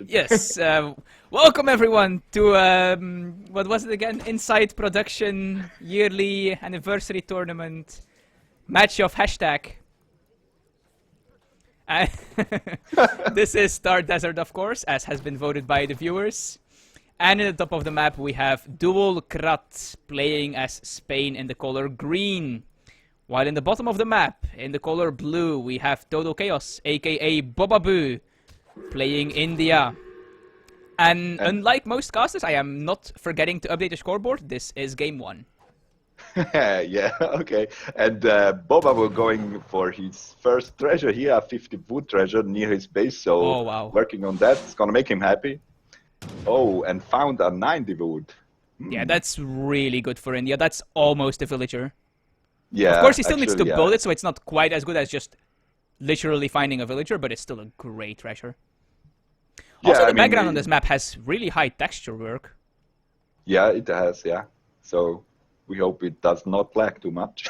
Yes, welcome everyone to, what was it again? Insight Production Yearly Anniversary Tournament Match of Hashtag. This is Star Desert, of course, as has been voted by the viewers. And in the top of the map we have Duolckrad playing as Spain in the color green. While in the bottom of the map, in the color blue, we have Total Chaos, aka Bobabu, playing India. And unlike most casters, I am not forgetting to update the scoreboard. This is game 1. Yeah, okay. And Bobabu going for his first treasure here, 50 wood treasure near his base. So working on that, it's gonna make him happy. Oh, and found a 90 wood. Yeah, that's really good for India. That's almost a villager. Yeah. Of course, he still needs to build it, so it's not quite as good as just literally finding a villager, but it's still a great treasure. Also, yeah, the background on this map has really high texture work. Yeah, it has, yeah. So we hope it does not lag too much.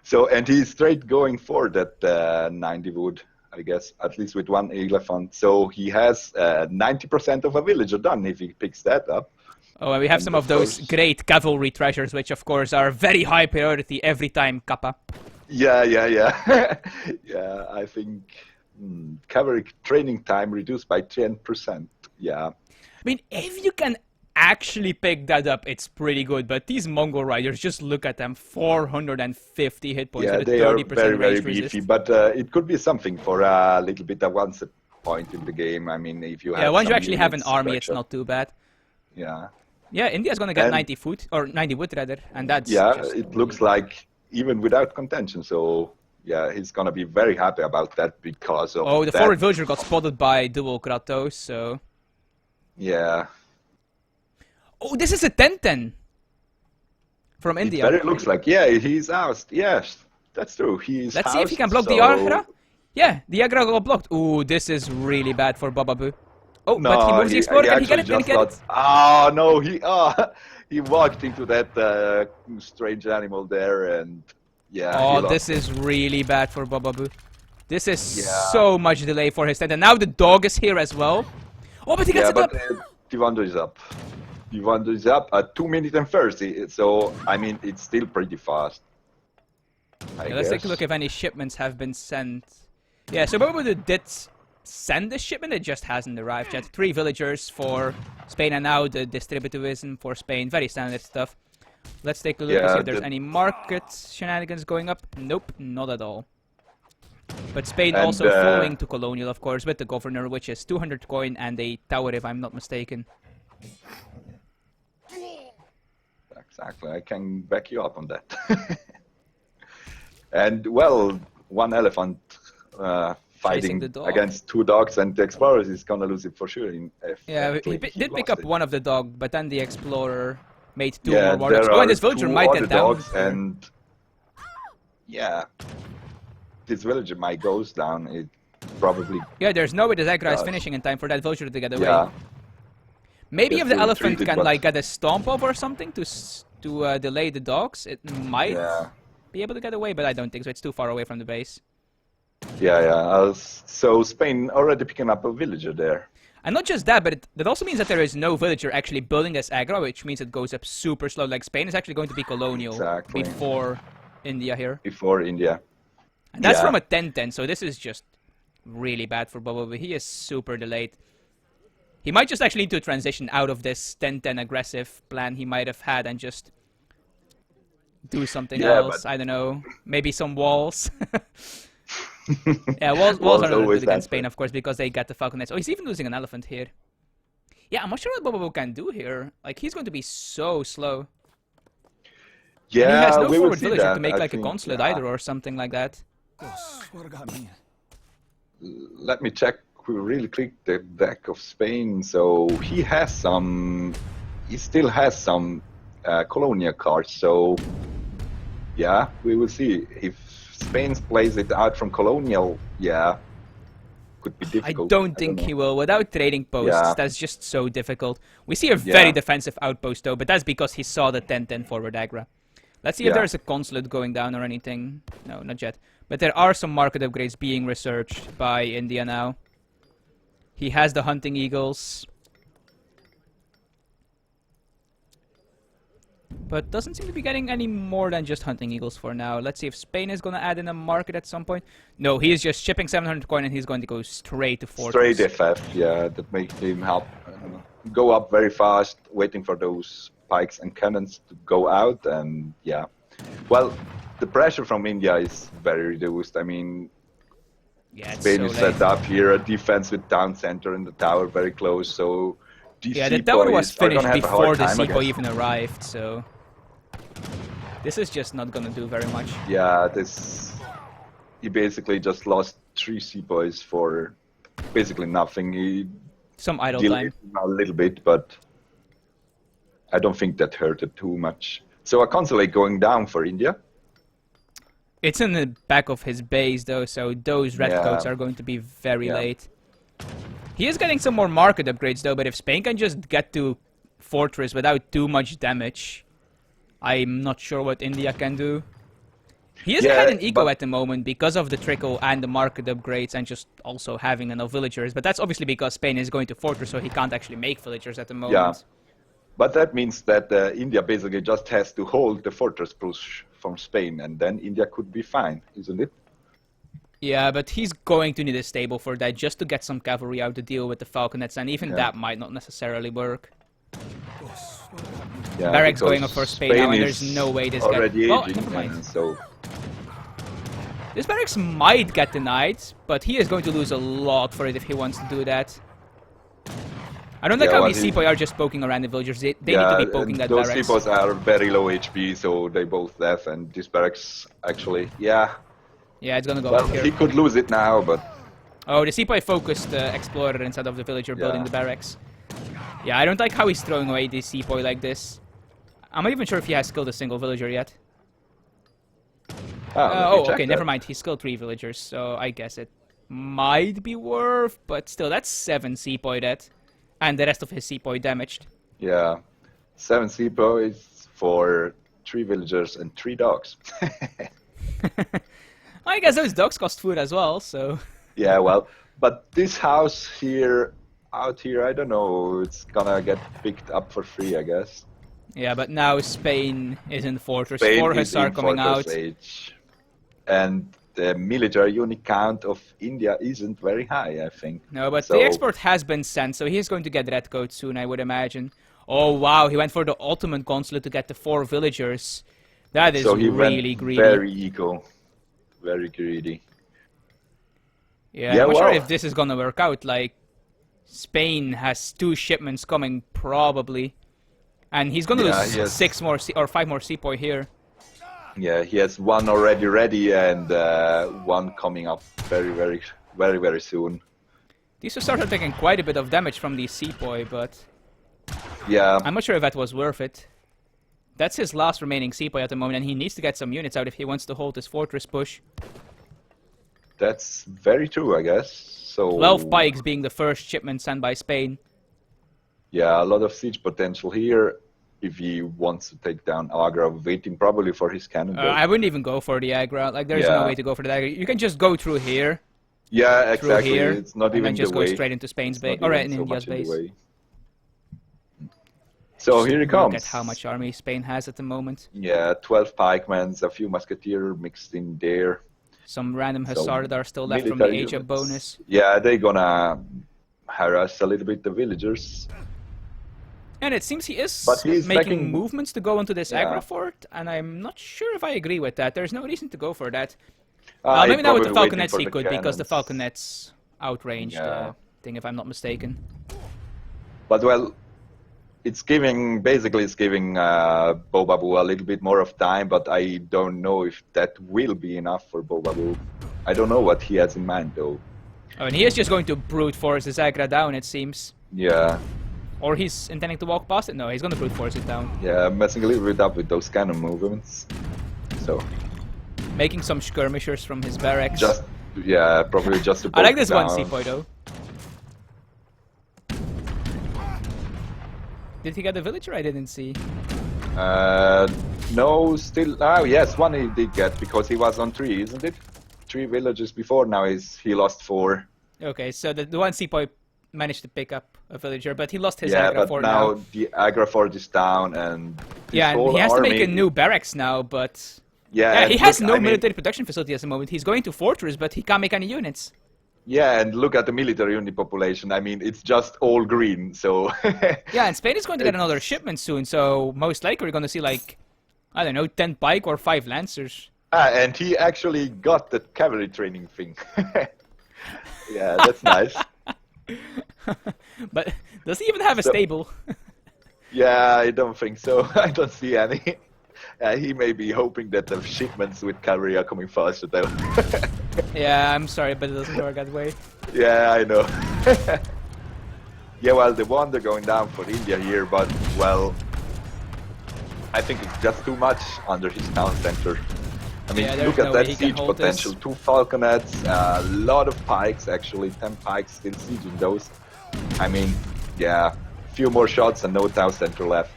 So, and he's straight going for that 90 wood, I guess, at least with one elephant. So he has 90% of a villager done if he picks that up. Oh, and we have some of those great cavalry treasures, which of course are very high priority every time Kappa. Yeah. Yeah, I think cavalry training time reduced by 10%. Yeah. I mean, if you can actually pick that up, it's pretty good. But these Mongol riders, just look at them, 450 hit points. Yeah, they are very beefy. But it could be something for a little bit of once point in the game. I mean, if you have once you actually have an army, it's not too bad. Yeah. Yeah, India's gonna get 90 foot or 90 wood rather, and that's it looks like even without contention. So yeah, he's gonna be very happy about that because of the forward villager got spotted by Duolckrad though, so yeah. Oh, this is a 10-10 from India. It looks like he's ousted. Yes, that's true. Let's see if he can block the Agra. Yeah, the Agra got blocked. Ooh, this is really bad for Bobabu. Oh, no, but he moves the explorer. Can he get it? Can he get it? Oh no, he walked into that strange animal there, and oh, this is really bad for Bobabu. This is so much delay for his tent, and now the dog is here as well. Oh, but he gets it up. The wonder is up. The wonder is up at 2 minutes and 30. So I mean, it's still pretty fast. Let's take a look if any shipments have been sent. Yeah, so Bobabu did send the shipment, it just hasn't arrived yet. 3 villagers for Spain, and now the distributivism for Spain. Very standard stuff. Let's take a look to see if there's any market shenanigans going up. Nope, not at all. But Spain also following to colonial, of course, with the governor, which is 200 coin and a tower, if I'm not mistaken. Exactly, I can back you up on that. And well, one elephant fighting against 2 dogs, and the explorer is gonna lose it for sure. He did pick up one of the dog, but then the explorer made 2 more warriors. Oh, and this villager might get down. And this villager might goes down. It probably. Yeah, there's no way the Agra is finishing in time for that villager to get away. Yeah. Maybe if the elephant can like get a stomp off or something to delay the dogs, it might be able to get away. But I don't think so. It's too far away from the base. Yeah. So Spain already picking up a villager there. And not just that, but that also means that there is no villager actually building this aggro, which means it goes up super slow. Like Spain is actually going to be colonial before India here. Before India. And that's from a 10-10, so this is just really bad for Bobabu. He is super delayed. He might just actually need to transition out of this 10-10 aggressive plan he might have had and just do something else. I don't know. Maybe some walls. Yeah, walls are not good against Spain, of course, because they get the falcon nest. Oh, he's even losing an elephant here. Yeah, I'm not sure what Bobabu can do here. Like, he's going to be so slow. Yeah, and he has no forward villager to make like a consulate either or something like that. Let me check really quick the deck of Spain. So he still has some colonial cards. So yeah, we will see if Spain plays it out from colonial. Yeah, could be difficult. I don't think he will. Without trading posts, that's just so difficult. We see a very defensive outpost though, but that's because he saw the 10-10 forward aggro. Let's see if there's a consulate going down or anything. No, not yet. But there are some market upgrades being researched by India now. He has the hunting eagles. But doesn't seem to be getting any more than just hunting eagles for now. Let's see if Spain is going to add in a market at some point. No, he is just shipping 700 coin and he's going to go straight to fortress. Straight FF, yeah, that makes him go up very fast, waiting for those pikes and cannons to go out, and yeah. Well, the pressure from India is very reduced. I mean, yeah, Spain is set up here, a defense with town center in the tower very close, so these yeah, the tower was finished before the time, seapoy even arrived, so this is just not gonna do very much. Yeah, he basically just lost 3 seapoys for basically nothing. He some idle delayed time a little bit, but I don't think that hurt it too much. So a consulate going down for India. It's in the back of his base though, so those redcoats are going to be very late. He is getting some more market upgrades though, but if Spain can just get to fortress without too much damage, I'm not sure what India can do. He is ahead in eco at the moment because of the trickle and the market upgrades and just also having enough villagers, but that's obviously because Spain is going to fortress, so he can't actually make villagers at the moment. Yeah, but that means that India basically just has to hold the fortress push from Spain, and then India could be fine, isn't it? Yeah, but he's going to need a stable for that just to get some cavalry out to deal with the falconets, and even that might not necessarily work. Yeah, Barracks going up for Spain now, and there's no way this guy... Well, never mind. So this barracks might get denied, but he is going to lose a lot for it if he wants to do that. I don't like how these sepoy are just poking around the villagers. They need to be poking that those barracks. Those sepoys are very low HP, so they both left, and this barracks actually, yeah, it's gonna go well, up here. he could lose it now, but... Oh, the sepoy focused the explorer instead of the villager building the barracks. Yeah, I don't like how he's throwing away the sepoy like this. I'm not even sure if he has skilled a single villager yet. Okay, never mind. He skilled 3 villagers, so I guess it might be worth, but still, that's 7 sepoy dead. And the rest of his sepoy damaged. Yeah, 7 sepoys for 3 villagers and 3 dogs. I guess those dogs cost food as well, so... Yeah, well, but this house here, out here, I don't know, it's gonna get picked up for free, I guess. Yeah, but now Spain is in fortress. Spain 4 is hussar in coming out. Age. And the military unit count of India isn't very high, I think. No, but the export has been sent, so he's going to get redcoat soon, I would imagine. Oh, wow, he went for the Ottoman consulate to get the 4 villagers. That is really greedy. Very eco. Very greedy. Yeah, I'm not sure if this is gonna work out. Like, Spain has 2 shipments coming, probably. And he's gonna lose 6 more, or 5 more sepoy here. Yeah, he has 1 already ready and 1 coming up very soon. These hussars are taking quite a bit of damage from the sepoy, but... Yeah. I'm not sure if that was worth it. That's his last remaining sepoy at the moment, and he needs to get some units out if he wants to hold his fortress push. That's very true, I guess. So 12 pikes being the first shipment sent by Spain. Yeah, a lot of siege potential here. If he wants to take down Agra, waiting probably for his cannon. I wouldn't even go for the Agra. Like, there's no way to go for the Agra. You can just go through here. Yeah, exactly. Through here, it's not even and then just the way. go straight into Spain's base, or in India's base. So here he comes. Look at how much army Spain has at the moment. Yeah, 12 pikemans, a few musketeer mixed in there. Some random hussar that are still left from the age of bonus. Yeah, they're gonna harass a little bit the villagers. And it seems he is he's making movements to go into this Agra fort, and I'm not sure if I agree with that. There's no reason to go for that. Maybe now with the falconets he could, because the falconets outrange the thing, if I'm not mistaken. But well, it's giving Bobabu a little bit more of time, but I don't know if that will be enough for Bobabu. I don't know what he has in mind though. Oh, and he is just going to brute force his Agra down, it seems. Yeah. Or he's intending to walk past it? No, he's going to brute force it down. Yeah, messing a little bit up with those cannon movements. So. Making some skirmishers from his barracks. Probably just to I like this one sepoy though. Did he get a villager? I didn't see. No, still. Oh, yes, 1 he did get because he was on 3, isn't it? 3 villages before. Now he lost 4. Okay, so the 1 sepoy managed to pick up a villager, but he lost his Yeah, Agra but fort now now. the Agra fort is down, and this Yeah, and whole he has to army, make a new barracks now, but... Yeah, Yeah, and he has look, no I mean, military production facility at the moment. He's going to fortress, but he can't make any units. yeah, and look at the military unit population. I mean, it's just all green, so... Yeah, and Spain is going to get another It's- shipment soon, so most likely we're going to see, like, I don't know, 10 pike or 5 lancers. and he actually got the cavalry training thing. Yeah, that's nice. But does he even have a So- stable? Yeah, I don't think so. I don't see any. He may be hoping that the shipments with cavalry are coming faster, though. Yeah, I'm sorry, but it doesn't work that way. Yeah, I know. Yeah, well, the wonder going down for India here, but, well, I think it's just too much under his town center. I mean, Yeah, there's look at no way that he can siege hold this. potential. 2 falconets, a lot of pikes, actually, 10 pikes still sieging those. I mean, yeah, few more shots and no town center left.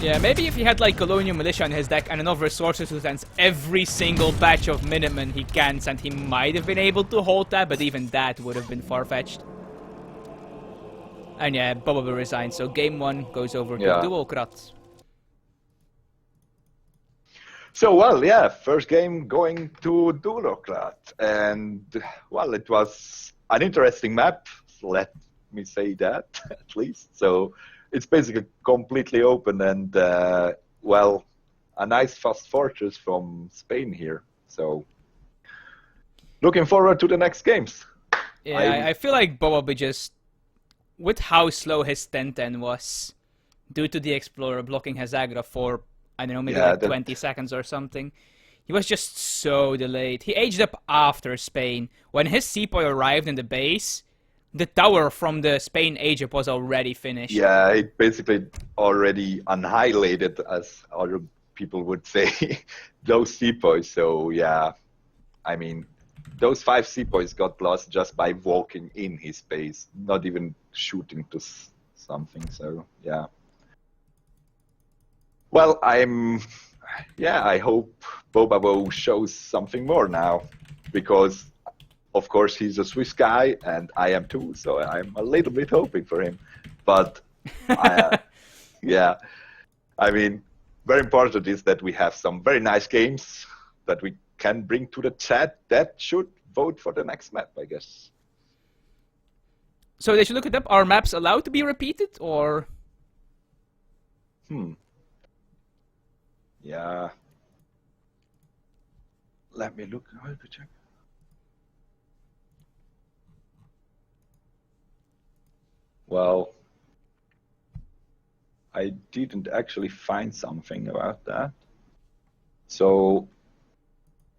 Yeah, maybe if he had like colonial militia on his deck and enough resources to send every single batch of Minutemen he can send, he might have been able to hold that, but even that would have been far-fetched. And yeah, Bobabu resigned, so game 1 goes over to Yeah. Duolckrad. So, well, yeah, first game going to Duolckrad. And, well, it was an interesting map, let me say that, at least. So, it's basically completely open and, well, a nice fast fortress from Spain here. So, looking forward to the next games. Yeah, I feel like Bobabu just, with how slow his 10-10 was, due to the Explorer blocking his Agra for, I don't know, maybe Yeah, like that- 20 seconds or something, he was just so delayed. He aged up after Spain. When his sepoy arrived in the base, the tower from the Spain age up was already finished. Yeah, it basically already annihilated, as other people would say, those sepoys. So, yeah, I mean, those 5 sepoys got lost just by walking in his base, not even shooting to something. So, yeah. Well, I hope Bobabu shows something more now, because, of course, he's a Swiss guy, and I am too, so I'm a little bit hoping for him. But, yeah, I mean, very important is that we have some very nice games that we can bring to the chat that should vote for the next map, I guess. So they should look it up. Are maps allowed to be repeated, or...? Yeah. Let me look. I'll check. Well, I didn't actually find something about that. So,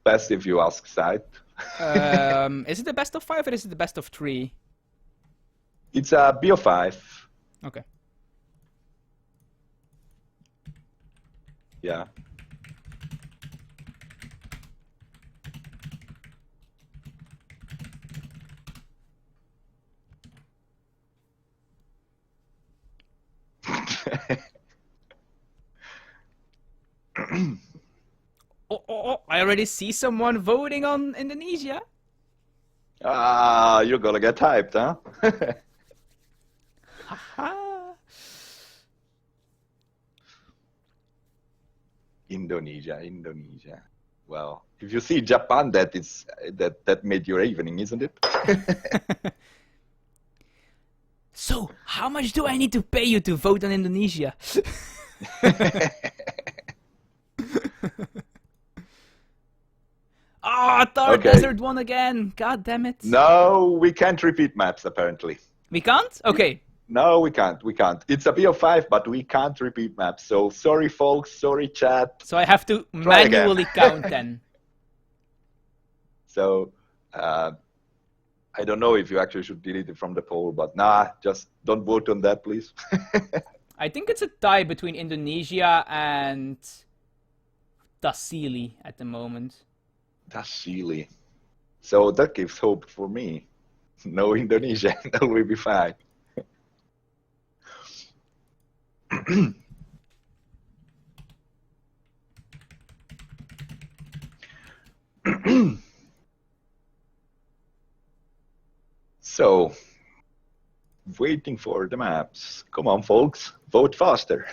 best if you ask site. Is it the best of 5 or is it the best of 3? It's a BO5. Okay. Yeah. Oh, I already see someone voting on Indonesia. Ah, you're gonna get hyped, huh? Haha. Indonesia. Well, if you see Japan, that made your evening, isn't it? So, how much do I need to pay you to vote on Indonesia? Ah, Thar Okay. Desert won again. God damn it. No, we can't repeat maps, apparently. We can't? Okay. No, we can't. We can't. It's a BO5, but we can't repeat maps. So sorry, folks. Sorry, chat. So I have to Try again. manually count then. So I don't know if you actually should delete it from the poll, but nah, just don't vote on that, please. I think it's a tie between Indonesia and Tasili at the moment. That's silly. So that gives hope for me. No Indonesia, that will be fine. So, waiting for the maps. Come on, folks, vote faster.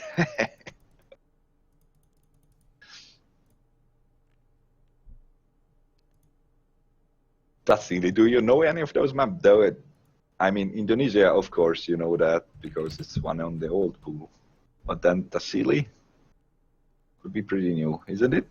Tassili, do you know any of those maps? Though, I mean, Indonesia, of course, you know that because it's one on the old pool. But then Tassili could be pretty new, isn't it?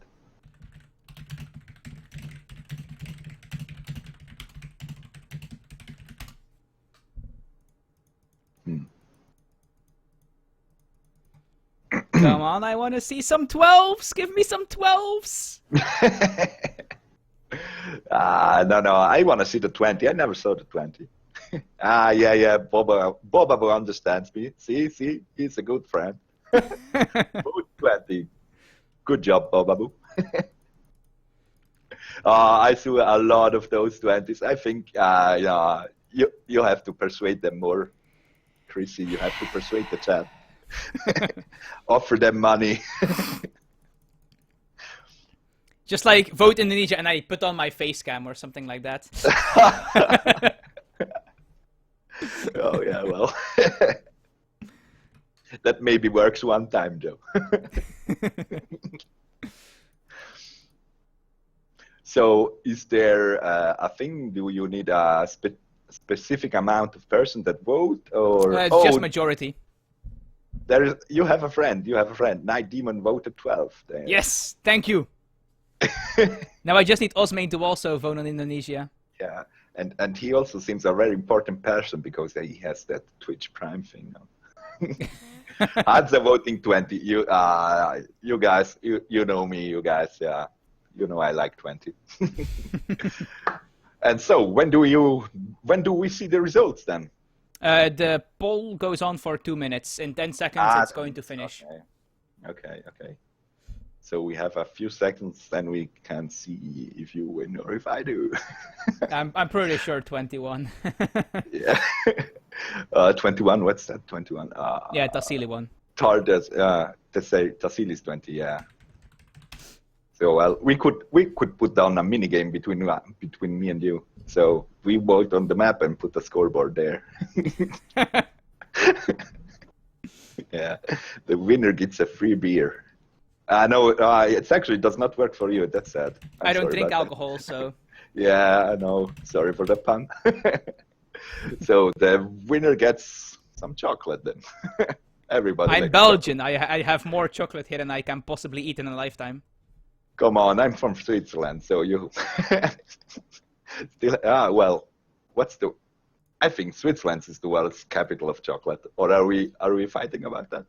Come on, I want to see some 12s. Give me some 12s. No, I want to see the 20. I never saw the 20. Yeah. Bobabu understands me. See, he's a good friend. Vote 20. Good job, Bobabu. I saw a lot of those 20s. I think you have to persuade them more. Chrissy, you have to persuade the chat. Offer them money. Just like vote Indonesia and I put on my face cam or something like that. Oh yeah, well. That maybe works one time, Joe. So is there a thing? Do you need a specific amount of person that vote? Or just majority. You have a friend. Night Demon voted 12. Damn. Yes, thank you. Now I just need Osmane to also vote on Indonesia. Yeah, and he also seems a very important person because he has that Twitch Prime thing now. Hadza voting 20. You guys, you know me, you guys. Yeah, you know I like 20. And so when do we see the results then? The poll goes on for 2 minutes. In 10 seconds, it's going to finish. Okay. So we have a few seconds, then we can see if you win or if I do. I'm pretty sure 21. Yeah. 21. What's that? 21. Yeah, Tassili won. Tassili's 20. Yeah. So well, we could put down a mini game between me and you. So we vote on the map and put a scoreboard there. Yeah, the winner gets a free beer. No, it actually does not work for you. That's sad. I don't drink alcohol, so. Yeah, I know. Sorry for the pun. So the winner gets some chocolate then. Everybody. I'm Belgian. I have more chocolate here than I can possibly eat in a lifetime. Come on, I'm from Switzerland, so you still. Well, I think Switzerland is the world's capital of chocolate. Or are we fighting about that?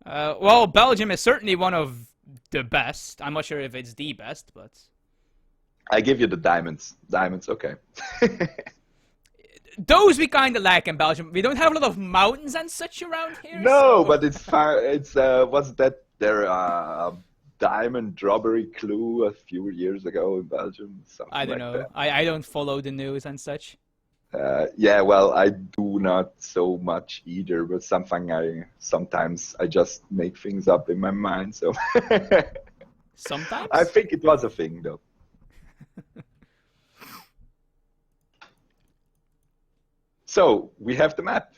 Well, Belgium is certainly one of the best. I'm not sure if it's the best, but I give you the diamonds. Diamonds, okay. Those we kind of lack in Belgium. We don't have a lot of mountains and such around here. No, so... but it's far. It's was that their diamond robbery clue a few years ago in Belgium? I don't know. I don't follow the news and such. Yeah, well, I do not so much either, but sometimes I just make things up in my mind. So sometimes I think it was a thing, though. So we have the map.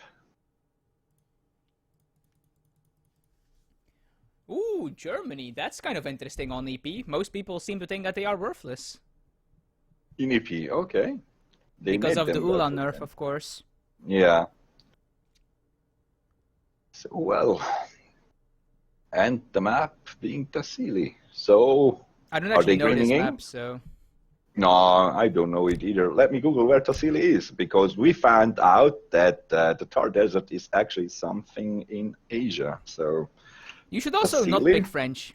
Ooh, Germany. That's kind of interesting on EP. Most people seem to think that they are worthless. In EP, okay. Because of the Ulan nerf, of course. Yeah. So, well, and the map being Tassili. So, I don't actually know this map, so... No, I don't know it either. Let me Google where Tassili is, because we found out that the Thar Desert is actually something in Asia, so... You should also not pick French.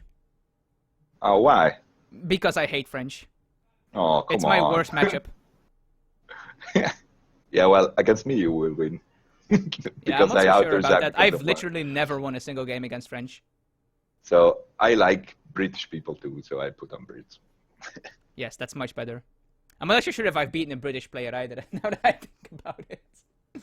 Oh, why? Because I hate French. Oh, come on. It's my worst matchup. Yeah, well, against me you will win. Yeah, I'm not so sure about that. I've literally never won a single game against French. So I like British people too, so I put on Brits. Yes, that's much better. I'm not actually sure if I've beaten a British player either, now that I think about it.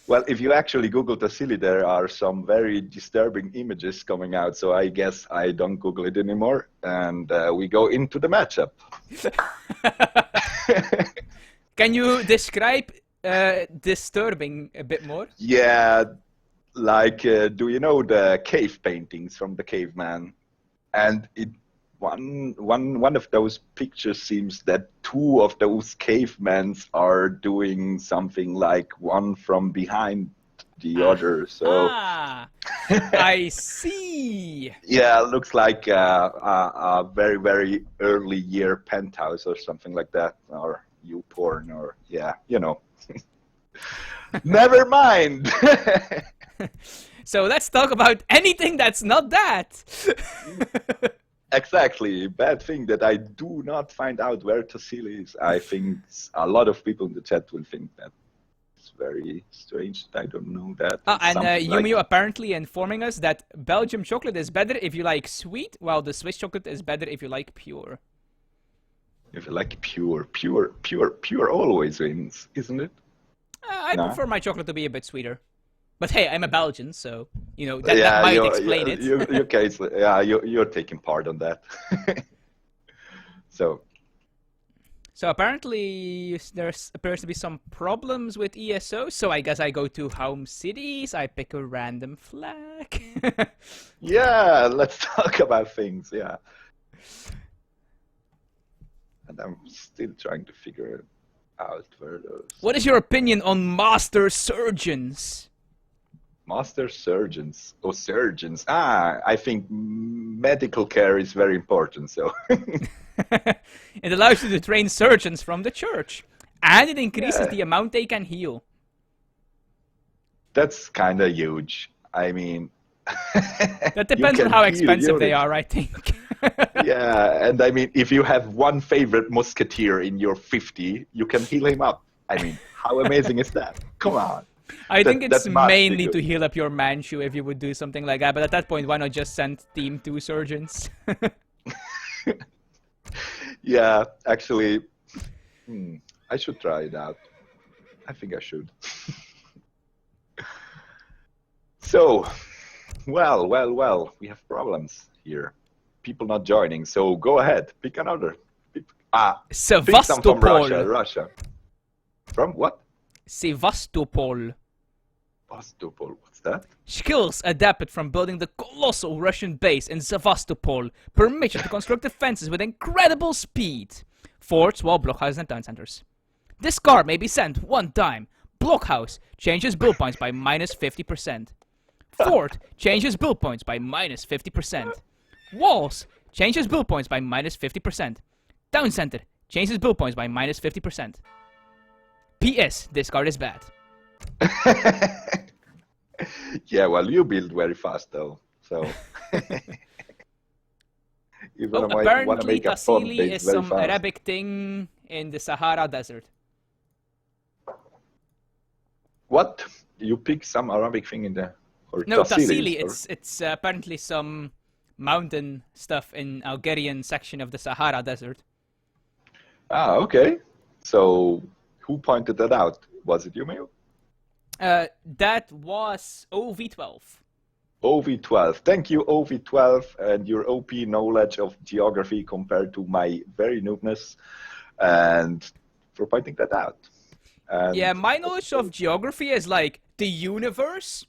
Well, if you actually Google Tassili, there are some very disturbing images coming out, so I guess I don't Google it anymore, and we go into the matchup. Can you describe disturbing a bit more. Yeah, like, do you know the cave paintings from the caveman? And one of those pictures seems that two of those cavemen are doing something like one from behind the other. So I see. yeah, it looks like a very, very early year penthouse or something like that, or YouPorn, or yeah, you know. Never mind. So let's talk about anything that's not that. Exactly. Bad thing that I do not find out where Tassili is. I think a lot of people in the chat will think that it's very strange. I don't know that. And Yumio apparently informing us that Belgium chocolate is better if you like sweet, while the Swiss chocolate is better if you like pure. If you like pure always wins, isn't it? I prefer my chocolate to be a bit sweeter. But hey, I'm a Belgian, so, you know, that might explain it. You're taking part on that. So apparently there appears to be some problems with ESO, so I guess I go to home cities, I pick a random flag. Yeah, let's talk about things, yeah. And I'm still trying to figure out where those... What is your opinion on Master Surgeons? Master Surgeons, or surgeons. I think medical care is very important, so... It allows you to train surgeons from the church, and it increases the amount they can heal. That's kind of huge. I mean... That depends on how expensive they are, I think. Yeah, and I mean, if you have one favorite musketeer in your 50, you can heal him up. I mean, how amazing is that? Come on. I think it's mainly to heal up your Manchu if you would do something like that, but at that point, why not just send Team 2 surgeons? Yeah, actually, I should try it out. I think I should. So, well, we have problems here. People not joining, so go ahead, pick another. Pick some from Russia. From what? Sevastopol. Sevastopol, what's that? Skills adapted from building the colossal Russian base in Sevastopol permit you to construct defenses with incredible speed. Forts, wall blockhouses, and town centers. This card may be sent one time. Blockhouse changes build points by -50%. Fort changes build points by -50%. Walls changes build points by -50%. Town center changes build points by -50%. PS, this card is bad. Yeah, well, you build very fast though, so... Apparently Tassili is some Arabic thing in the Sahara Desert. What? You pick some Arabic thing in there? No, Tassili, it's apparently some mountain stuff in Algerian section of the Sahara Desert. Ah, okay. So, who pointed that out? Was it you, Mayo? That was OV12. OV12. Thank you, OV12, and your OP knowledge of geography compared to my very noobness, and for pointing that out. And yeah, my knowledge of geography is like the universe,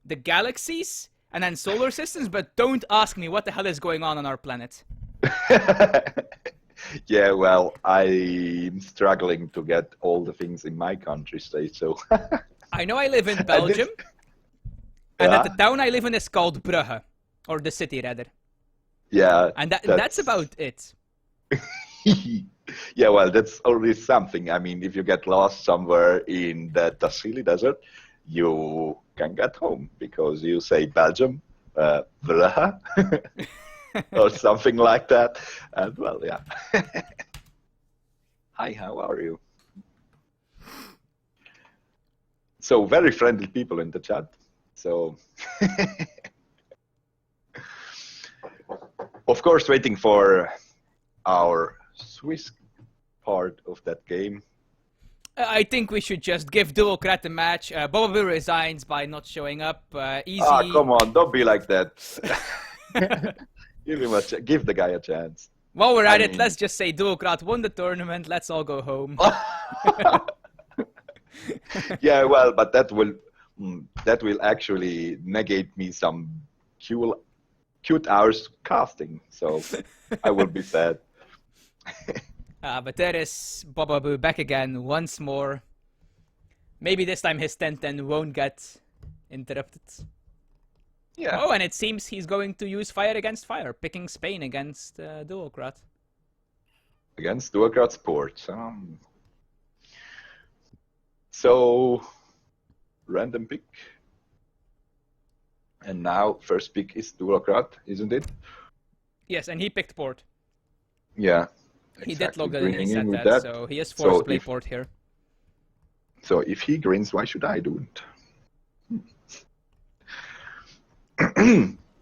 the galaxies, and then solar systems, but don't ask me what the hell is going on our planet. Yeah, well, I'm struggling to get all the things in my country state, so... I know I live in Belgium, and that the town I live in is called Brugge, or the city, rather. Yeah. And that's about it. Yeah, well, that's already something. I mean, if you get lost somewhere in the Tassili Desert, you can get home because you say Belgium, Brugge, or something like that. And well, yeah. Hi, how are you? So very friendly people in the chat. So, of course, waiting for our Swiss part of that game. I think we should just give Duolckrad the match. Bobabu resigns by not showing up. Easy. Ah, come on, don't be like that. Give the guy a chance. While we're at it, let's just say Duolckrad won the tournament. Let's all go home. Yeah, well, but that will actually negate me some cute hours casting, so I will be sad. But there is Bobabu back again once more. Maybe this time his 10-10 won't get interrupted. Yeah. Oh, and it seems he's going to use fire against fire, picking Spain against Duolckrad. Against Duolckrad Sports. So, random pick. And now, first pick is Duolckrad, isn't it? Yes, and he picked port. Yeah. He exactly. did log that and he said that, so he is forced to play port here. So if he grins, why should I do it?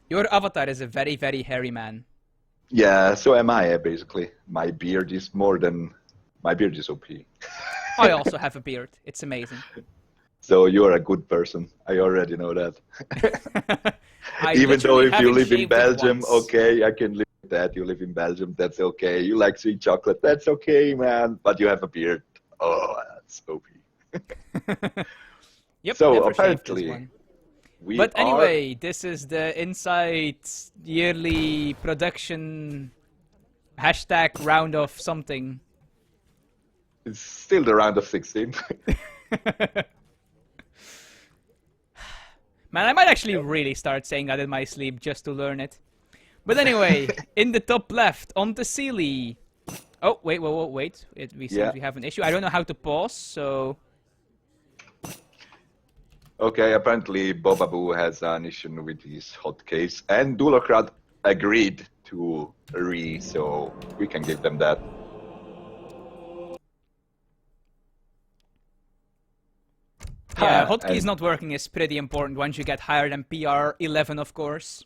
Your avatar is a very, very hairy man. Yeah, so am I, basically. My beard is OP. I also have a beard. It's amazing. So you're a good person. I already know that. I Even though if you live in shaved it Belgium, once. okay, I can live with that. You live in Belgium, that's okay. You like sweet chocolate, that's okay, man. But you have a beard. Oh, that's OP. Yep, So never shaved this apparently, one. But anyway, this is the Insight yearly production hashtag round of something. It's still the round of 16. Man, I might actually really start saying that in my sleep just to learn it. But anyway, in the top left, on the Sealy. Oh, wait. We seem we have an issue. I don't know how to pause, so... Okay, apparently Bobabu has an issue with his hotkeys, and Duolckrad agreed to so we can give them that. Yeah, hotkeys not working is pretty important once you get higher than PR 11, of course.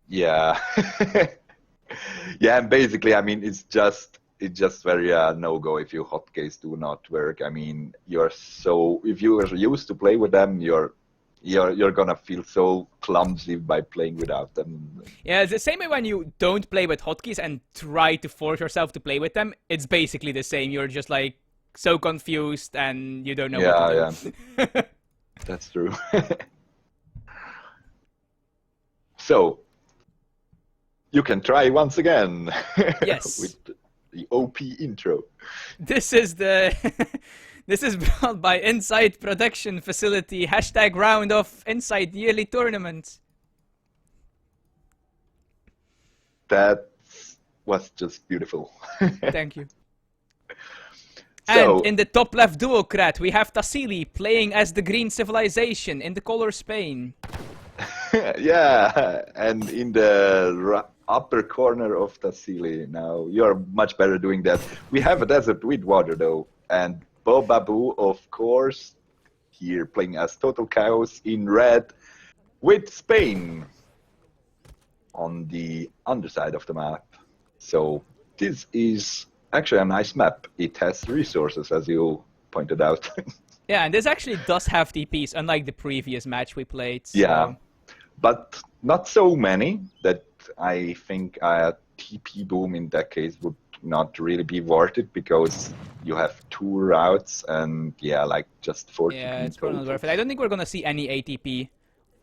Yeah. Yeah, and basically, I mean, it's just very no-go if your hotkeys do not work. I mean, if you are used to play with them, you're gonna feel so clumsy by playing without them. Yeah, it's the same way when you don't play with hotkeys and try to force yourself to play with them. It's basically the same. You're just like so confused and you don't know what to do. Yeah. That's true. So, you can try once again. Yes. With the OP intro. This is the... This is brought by Insight Production Facility, hashtag round of Insight Yearly Tournament. That was just beautiful. Thank you. So, and in the top left Duolckrad, we have Tassili playing as the Green Civilization in the color Spain. yeah, and in the upper corner of Tassili now, you're much better doing that. We have a desert with water though, and Bobabu, of course, here playing as Total Chaos in red with Spain on the underside of the map. So this is actually a nice map. It has resources, as you pointed out. Yeah, and this actually does have TPs, unlike the previous match we played. So. Yeah, but not so many that I think a TP boom in that case would not really be worth it, because you have 2 routes and like just 40 Yeah, it's probably not worth it. I don't think we're gonna see any ATP.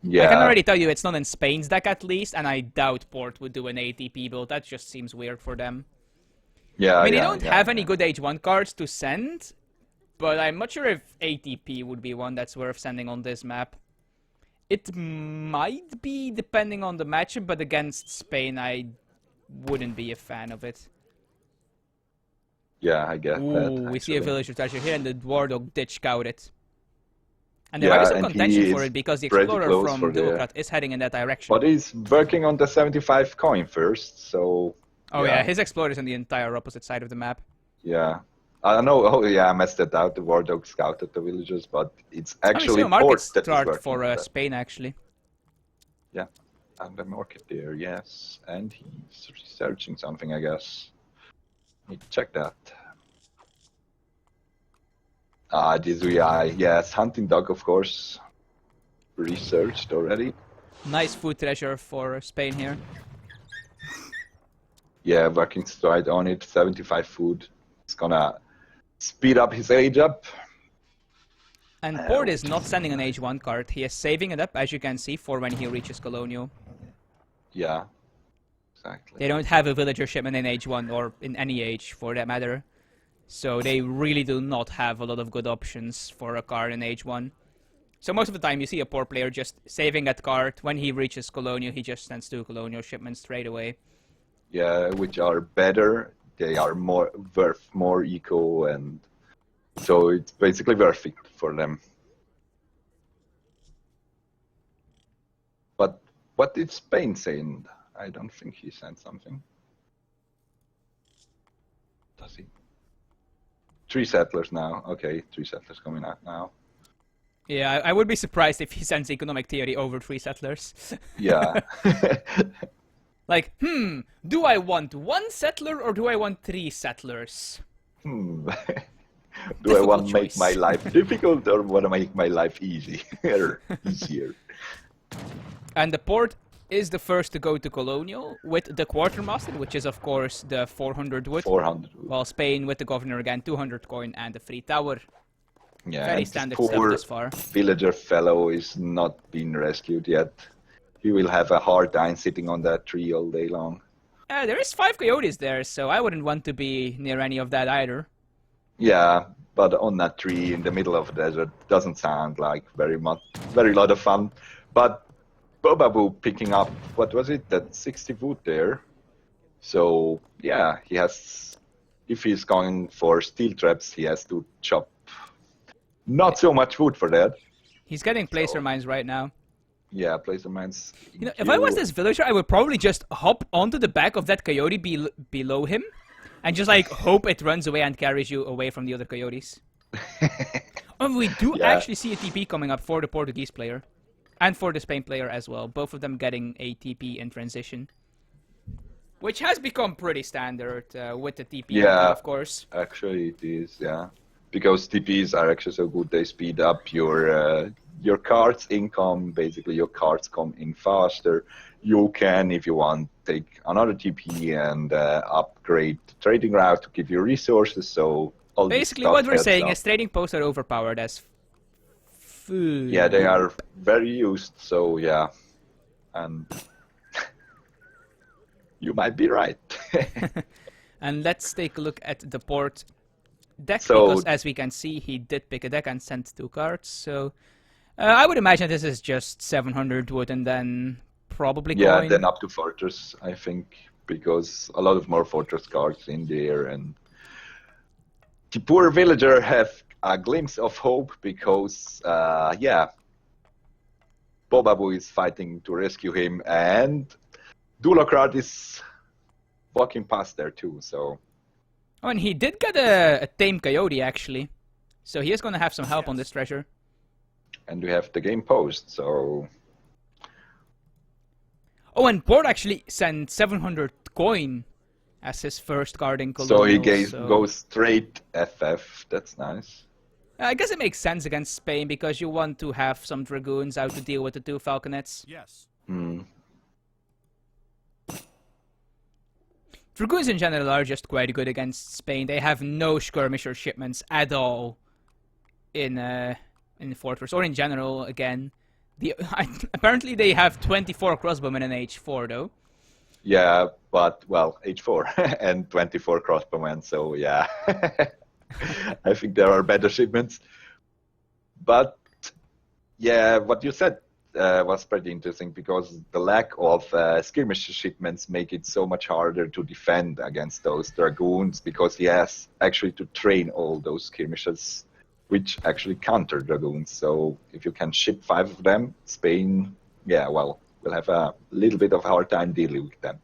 Yeah. I can already tell you it's not in Spain's deck at least, and I doubt Port would do an ATP build. That just seems weird for them. Yeah, I mean, they don't have any good H1 cards to send, but I'm not sure if ATP would be one that's worth sending on this map. It might be, depending on the matchup, but against Spain, I wouldn't be a fan of it. Yeah, I get that. We see a villager treasure here, and the Wardog did scout it. And Yeah, there might be some and contention he for is it, because the pretty Explorer close from for the- Duolckrad is heading in that direction. But he's working on the 75 coin first, so... Oh yeah, his Explorer is on the entire opposite side of the map. Yeah. I know, I messed that out. The War Dog scouted the villagers, but it's actually a market Port that is start working for on that. Spain, actually. Yeah, and the market there, yes. And he's researching something, I guess. Need to check that. This yes, hunting dog, of course. Researched already. Nice food treasure for Spain here. Yeah, working straight on it. 75 food. It's gonna speed up his age up. And Port is not sending an H1 card. He is saving it up, as you can see, for when he reaches Colonial. Yeah, exactly. They don't have a villager shipment in H1 or in any age for that matter. So they really do not have a lot of good options for a card in H1. So most of the time you see a Port player just saving that card. When he reaches Colonial, he just sends 2 Colonial shipments straight away. Yeah, which are better. They are worth more eco, and so it's basically worth it for them. But what did Spain send? I don't think he sent something. Does he? 3 settlers now. Okay, 3 settlers coming out now. Yeah, I would be surprised if he sends economic theory over 3 settlers. Yeah. Like, do I want 1 settler or do I want 3 settlers? Do Difficult I want to make choice. my life difficult or want to make my life easier? And the Port is the first to go to Colonial with the Quartermaster, which is of course the 400 wood. 400 wood. While Spain with the Governor again, 200 coin and the free tower. Yeah, Very and standard this stuff poor thus far. villager fellow is not being rescued yet. He will have a hard time sitting on that tree all day long. There is 5 coyotes there, so I wouldn't want to be near any of that either. Yeah, but on that tree in the middle of the desert doesn't sound like very lot of fun. But Bobabu picking up, what was it, that 60 wood there. So yeah, he has, if he's going for steel traps, he has to chop not so much wood for that. He's getting placer mines right now. Yeah, placer mines. You know, if I was this villager, I would probably just hop onto the back of that coyote below him, and just like hope it runs away and carries you away from the other coyotes. And we do actually see a TP coming up for the Portuguese player, and for the Spain player as well. Both of them getting a TP in transition, which has become pretty standard with the TP. Yeah, of course. Actually, it is. Yeah, because TPs are actually so good. They speed up your cards income. Basically, your cards come in faster. You can, if you want, take another TP and upgrade the trading route to give you resources. So all basically, this what we're helps saying out. is trading posts are overpowered as food. Yeah, they are very used. So yeah, and you might be right. And let's take a look at the Port deck, So- because as we can see, he did pick a deck and sent 2 cards. So I would imagine this is just 700 wood and then probably Yeah, coin. then up to Fortress, I think, because a lot of more Fortress cards in there, and the poor villager have a glimpse of hope because, yeah, Bobabu is fighting to rescue him, and Duolckrad is walking past there too, so... Oh, and he did get a tame coyote, actually. So he is going to have some help on this treasure. And we have the game post, so... Oh, and Port actually sent 700 coin as his first card in Colonial. So he goes straight FF, that's nice. I guess it makes sense against Spain, because you want to have some Dragoons out to deal with the 2 Falconets. Yes. Dragoons in general are just quite good against Spain. They have no skirmisher shipments at all in Fortress, or in general, again. Apparently they have 24 crossbowmen in H4, though. Yeah, but, well, H4 and 24 crossbowmen, so yeah. I think there are better shipments. But, yeah, what you said was pretty interesting, because the lack of skirmish shipments make it so much harder to defend against those Dragoons, because he has actually to train all those skirmishers, which actually counter Dragoons. So if you can ship 5 of them, Spain, yeah, well, will have a little bit of a hard time dealing with them.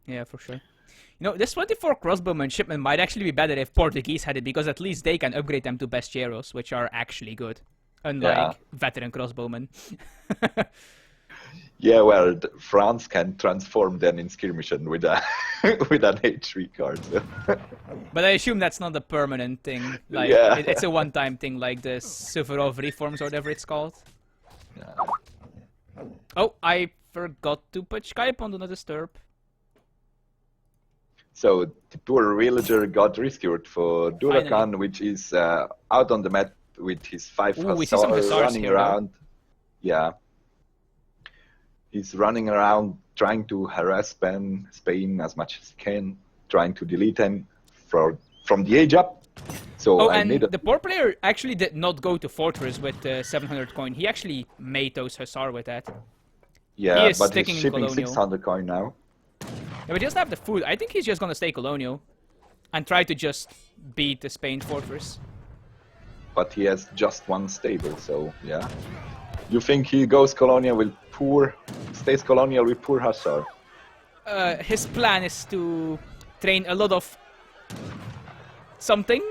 Yeah, for sure. You know, this 24 crossbowman shipment might actually be better if Portuguese had it, because at least they can upgrade them to Bestieros, which are actually good. Unlike veteran crossbowmen. Yeah, well, France can transform them in skirmisher with a with an H3 card. So. But I assume that's not a permanent thing. Like, Yeah. it's a one-time thing, like the Suvorov reforms or whatever it's called. Yeah. Oh, I forgot to put Skype on Do Not Disturb. So the poor villager got rescued for Duolckrad, which is out on the map with his 5 Ooh, we see some hussars hussars running here, around. Yeah. He's running around trying to harass Spain as much as he can, trying to delete him from the age up. So Oh, I and need the poor player actually did not go to Fortress with 700 coin. He actually made those hussar with that. Yeah, He is but he's sticking in shipping Colonial. 600 coin now. Yeah, but he doesn't have the food. I think he's just gonna stay Colonial and try to just beat the Spain Fortress. But he has just one stable, so yeah. You think he goes Colonial with stays Colonial with poor hussar? His plan is to train a lot of something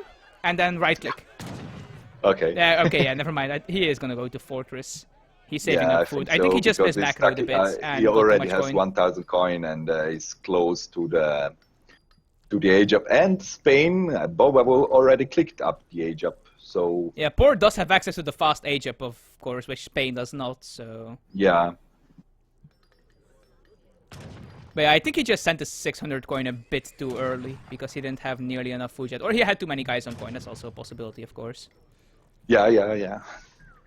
and then right click. Okay. Yeah, okay, yeah, never mind. He is gonna go to Fortress. He's saving Yeah, up food. think I think so, he just because missed he's macro a stuck- bit and he got too already much has coin. 1,000 coin and is close to the age up. And Spain, Bobabu already clicked up the age up. So Yeah, Port does have access to the fast age up, of course, which Spain does not. So yeah, but yeah, I think he just sent the 600 coin a bit too early because he didn't have nearly enough food yet, or he had too many guys on coin. That's also a possibility, of course. yeah.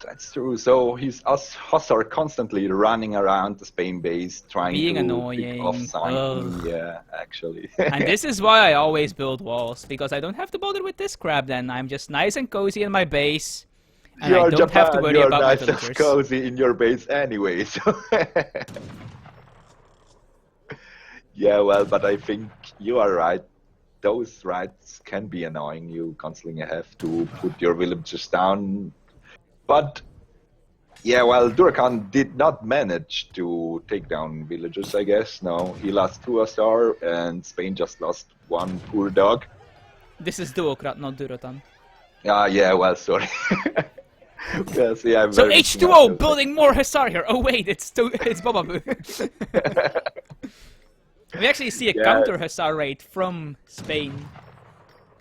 That's true. So his hussar constantly running around the Spain base trying Being to annoying. pick off something. Ugh. Yeah, actually. And this is why I always build walls, because I don't have to bother with this crap then. I'm just nice and cozy in my base, and I don't have to worry you're about my nice and villagers. cozy in your base anyway. So yeah, well, but I think you are right. Those raids can be annoying. You constantly have to put your villagers down. But yeah, well, Duolckrad did not manage to take down villagers, I guess. No, he lost 2 star, and Spain just lost 1 poor dog. This is Duolckrad, not Durotan. Yeah, well, sorry. Yeah, see, I'm So very mixing H2O up. building more Hussar here. Oh wait, it's Bobabu. We actually see a Yeah. counter Hussar raid from Spain.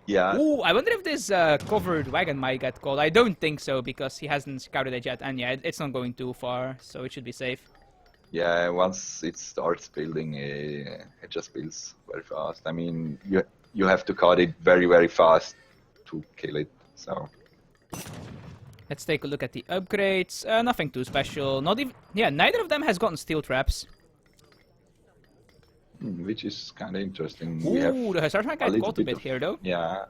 Yeah. Ooh, I wonder if this covered wagon might get called. I don't think so because he hasn't scouted it yet, and yeah, it's not going too far, so it should be safe. Yeah, once it starts building, it just builds very fast. I mean, you have to cut it very, very fast to kill it. So Let's take a look at the upgrades. Nothing too special. Not even. Yeah, neither of them has gotten steel traps. which is kind of interesting. Ooh, the Hussars might get caught a bit here though. Yeah.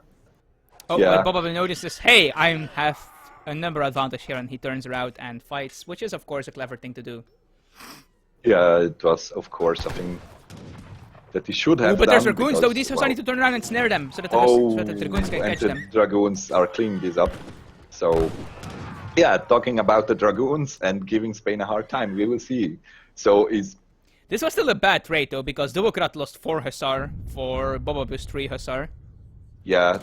Oh, Yeah. but Bobabu notices, hey, I have a number advantage here, and he turns around and fights, which is of course a clever thing to do. Yeah, it was of course something that he should have Ooh, but there's done Dragoons because, though. These Hussars need to turn around and snare them so that the Dragoons can and catch the them. Dragoons are cleaning this up. So yeah, talking about the Dragoons and giving Spain a hard time, we will see. So This was still a bad trade though, because Duolckrad lost 4 Hussar for Bobabu's 3 Hussar. yeah,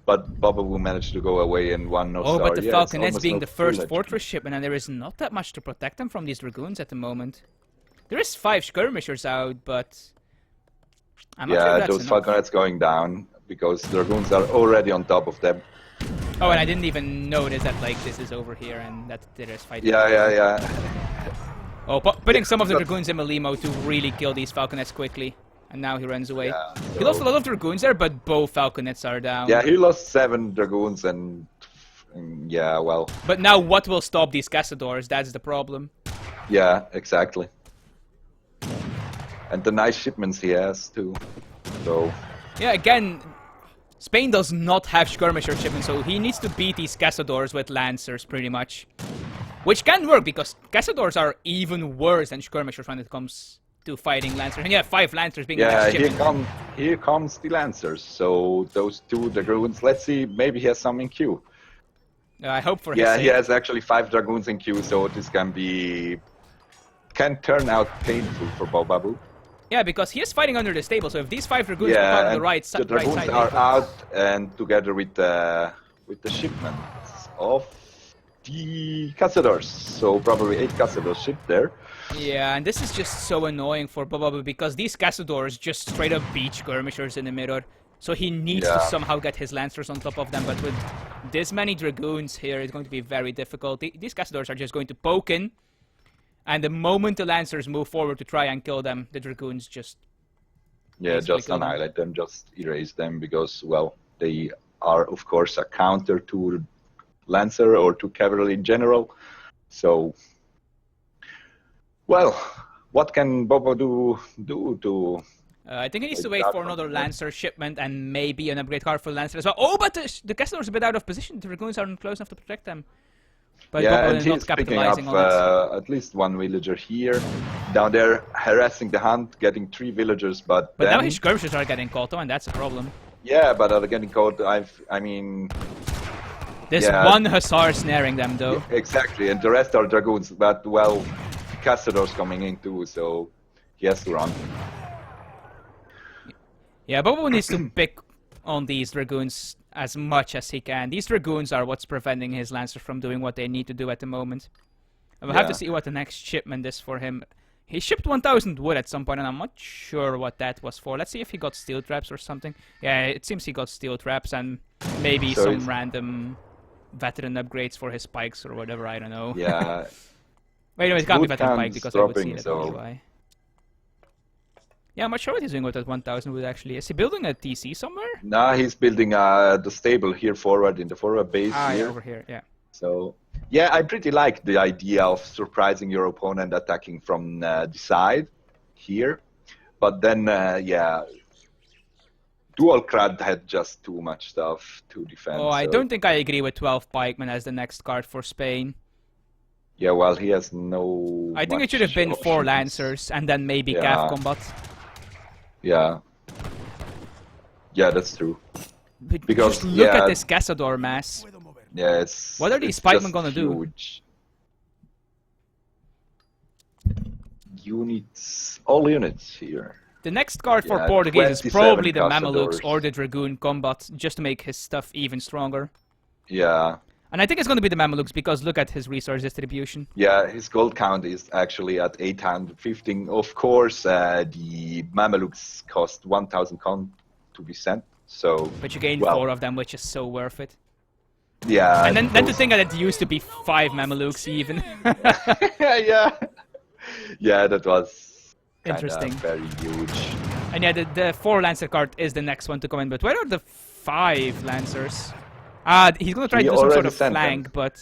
but Bobabu managed to go away and 1 no Oh, star. but the Yeah, it's Falconets almost being no the first village. fortress shipment, and there is not that much to protect them from these Dragoons at the moment. There is 5 skirmishers out, but I'm not sure Yeah, that's those enough. Falconets going down because Dragoons are already on top of them. Oh, and I didn't even notice that like this is over here and that there is fighting. Yeah. Oh, putting some of the Dragoons in Malimo to really kill these Falconets quickly. And now he runs away. Yeah, He lost a so- lot of Dragoons there, but both Falconets are down. Yeah, he lost 7 Dragoons and yeah, well, But now what will stop these Cazadors? That's the problem. yeah, exactly. And the nice shipments he has too. So Yeah, again, Spain does not have skirmisher shipments, so he needs to beat these Cazadors with Lancers, pretty much. Which can work, because Cazadors are even worse than skirmishers when it comes to fighting Lancers. And yeah, 5 Lancers being yeah, a shipment. here comes the Lancers. So those 2 Dragoons, let's see, maybe he has some in queue. I hope for his Yeah, sake. he has actually 5 Dragoons in queue, so this can turn out painful for Bobabu. Yeah, because he is fighting under the stable, so if these 5 Dragoons Yeah, pop out on the and right, the right Dragoons side... are they- out, and together with the shipments of the Cazadors. So probably 8 Cazadors shipped there. Yeah, and this is just so annoying for Bobabu, because these Cazadors just straight up beat skirmishers in the mirror. So he needs to Yeah. somehow get his Lancers on top of them, but with this many Dragoons here, it's going to be very difficult. These Cazadors are just going to poke in, and the moment the Lancers move forward to try and kill them, the Dragoons just... Yeah, basically just kill them. annihilate them, just erase them, because, well, they are, of course, a counter to Lancer or 2 cavalry in general. So, well, what can Bobabu do to... I think he needs to wait for another Lancer shipment and maybe an upgrade card for Lancer as well. Oh, but the Castle's a bit out of position. The Dragoons aren't close enough to protect them. But yeah, Bobabu and is he's not picking up capitalizing on it. at least 1 villager here. Down there, harassing the hunt, getting 3 villagers, but then... now his skirmishers are getting caught, though, and that's a problem. Yeah, but they're getting caught. I mean... There's one Hussar snaring them, though. Yeah, exactly, and the rest are Dragoons, but, well, Castador's coming in too, so he has to run. Yeah, Bobabu needs to pick on these Dragoons as much as he can. These Dragoons are what's preventing his Lancers from doing what they need to do at the moment. We'll have to see what the next shipment is for him. He shipped 1,000 wood at some point, and I'm not sure what that was for. Let's see if he got steel traps or something. Yeah, it seems he got steel traps and maybe some random veteran upgrades for his spikes or whatever, I don't know. Yeah. Wait, no, it can't be veteran pike because I would see that. So... Why. Yeah, I'm not sure what he's doing with that 1,000 wood actually. Is he building a TC somewhere? Nah, he's building the stable here forward in the forward base here. Yeah, over here, yeah. So, yeah, I pretty like the idea of surprising your opponent attacking from the side here. But then, yeah, Duolckrad had just too much stuff to defend. Oh, I don't think I agree with 12 pikemen as the next card for Spain. Yeah, well, he has no... I think it should have been 4 Lancers and then maybe Cav combat. Yeah. Yeah, that's true. Because just look at this Castador mass. Yeah, it's... What are these pikemen gonna do? Units... All units here. The next card for Portuguese is probably the Mamelukes or the Dragoon combat, just to make his stuff even stronger. Yeah. And I think it's going to be the Mamelukes because look at his resource distribution. Yeah, his gold count is actually at 815. Of course, the Mamelukes cost 1,000 con to be sent. So, but you gain 4 of them, which is so worth it. Yeah. And then to think that it used to be 5 Mamelukes even. Yeah. Yeah, that was interesting. Very huge. And yeah, the 4 Lancer card is the next one to come in. But where are the 5 Lancers? He's going to try to do some sort of flank, but...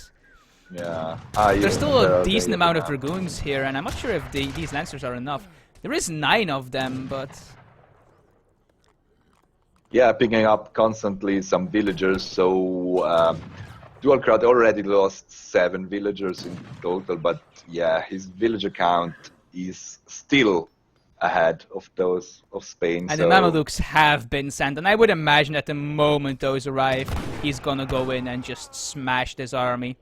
Yeah. There's still a decent amount of Dragoons here, and I'm not sure if these Lancers are enough. There is 9 of them, but... Yeah, picking up constantly some villagers, so... Duolckrad already lost 7 villagers in total, but yeah, his villager count is still ahead of those of Spain. And the Mamelukes have been sent, and I would imagine at the moment those arrive, he's gonna go in and just smash this army.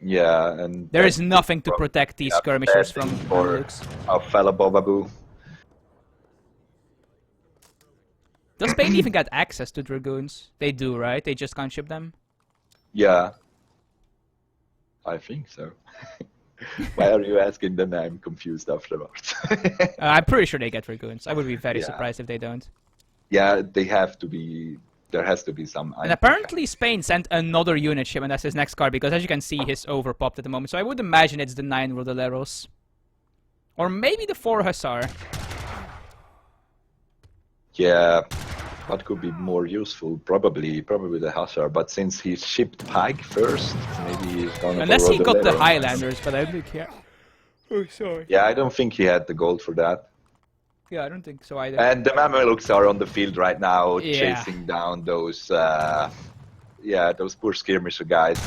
Yeah, and there is nothing to protect these skirmishers from Mamelukes. Our fellow Bobabu. Does Spain even get access to Dragoons? They do, right? They just can't ship them? Yeah. I think so. Why are you asking? Then I'm confused afterwards. I'm pretty sure they get Dragoons. I would be very surprised if they don't. Yeah, they have to be. There has to be some. And apparently Spain sent another unit shipment as his next card, because as you can see, he's overpopped at the moment. So I would imagine it's the 9 Rodoleros. Or maybe the 4 Hussar. Yeah, what could be more useful? Probably the Hussar. But since he shipped Pike first, maybe he's gonna. Unless he got the Highlanders, but I don't care. Oh, sorry. Yeah, I don't think he had the gold for that. Yeah, I don't think so either. And the Mamelukes are on the field right now, chasing down those, those poor skirmisher guys.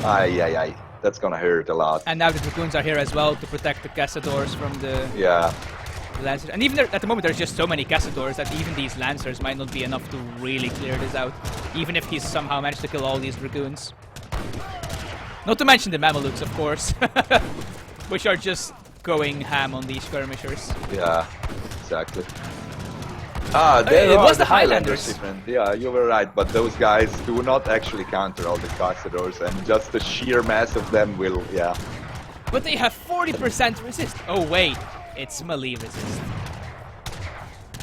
Aye, that's gonna hurt a lot. And now the Dragoons are here as well to protect the Castadors from the Lancers. And even at the moment, there's just so many Castadors that even these Lancers might not be enough to really clear this out, even if he's somehow managed to kill all these Dragoons. Not to mention the Mamelukes, of course, which are just going ham on these skirmishers. Yeah, exactly. It was the Highlanders. Yeah, you were right, but those guys do not actually counter all the Castadors, and just the sheer mass of them will, But they have 40% resist. Oh wait, it's melee resist.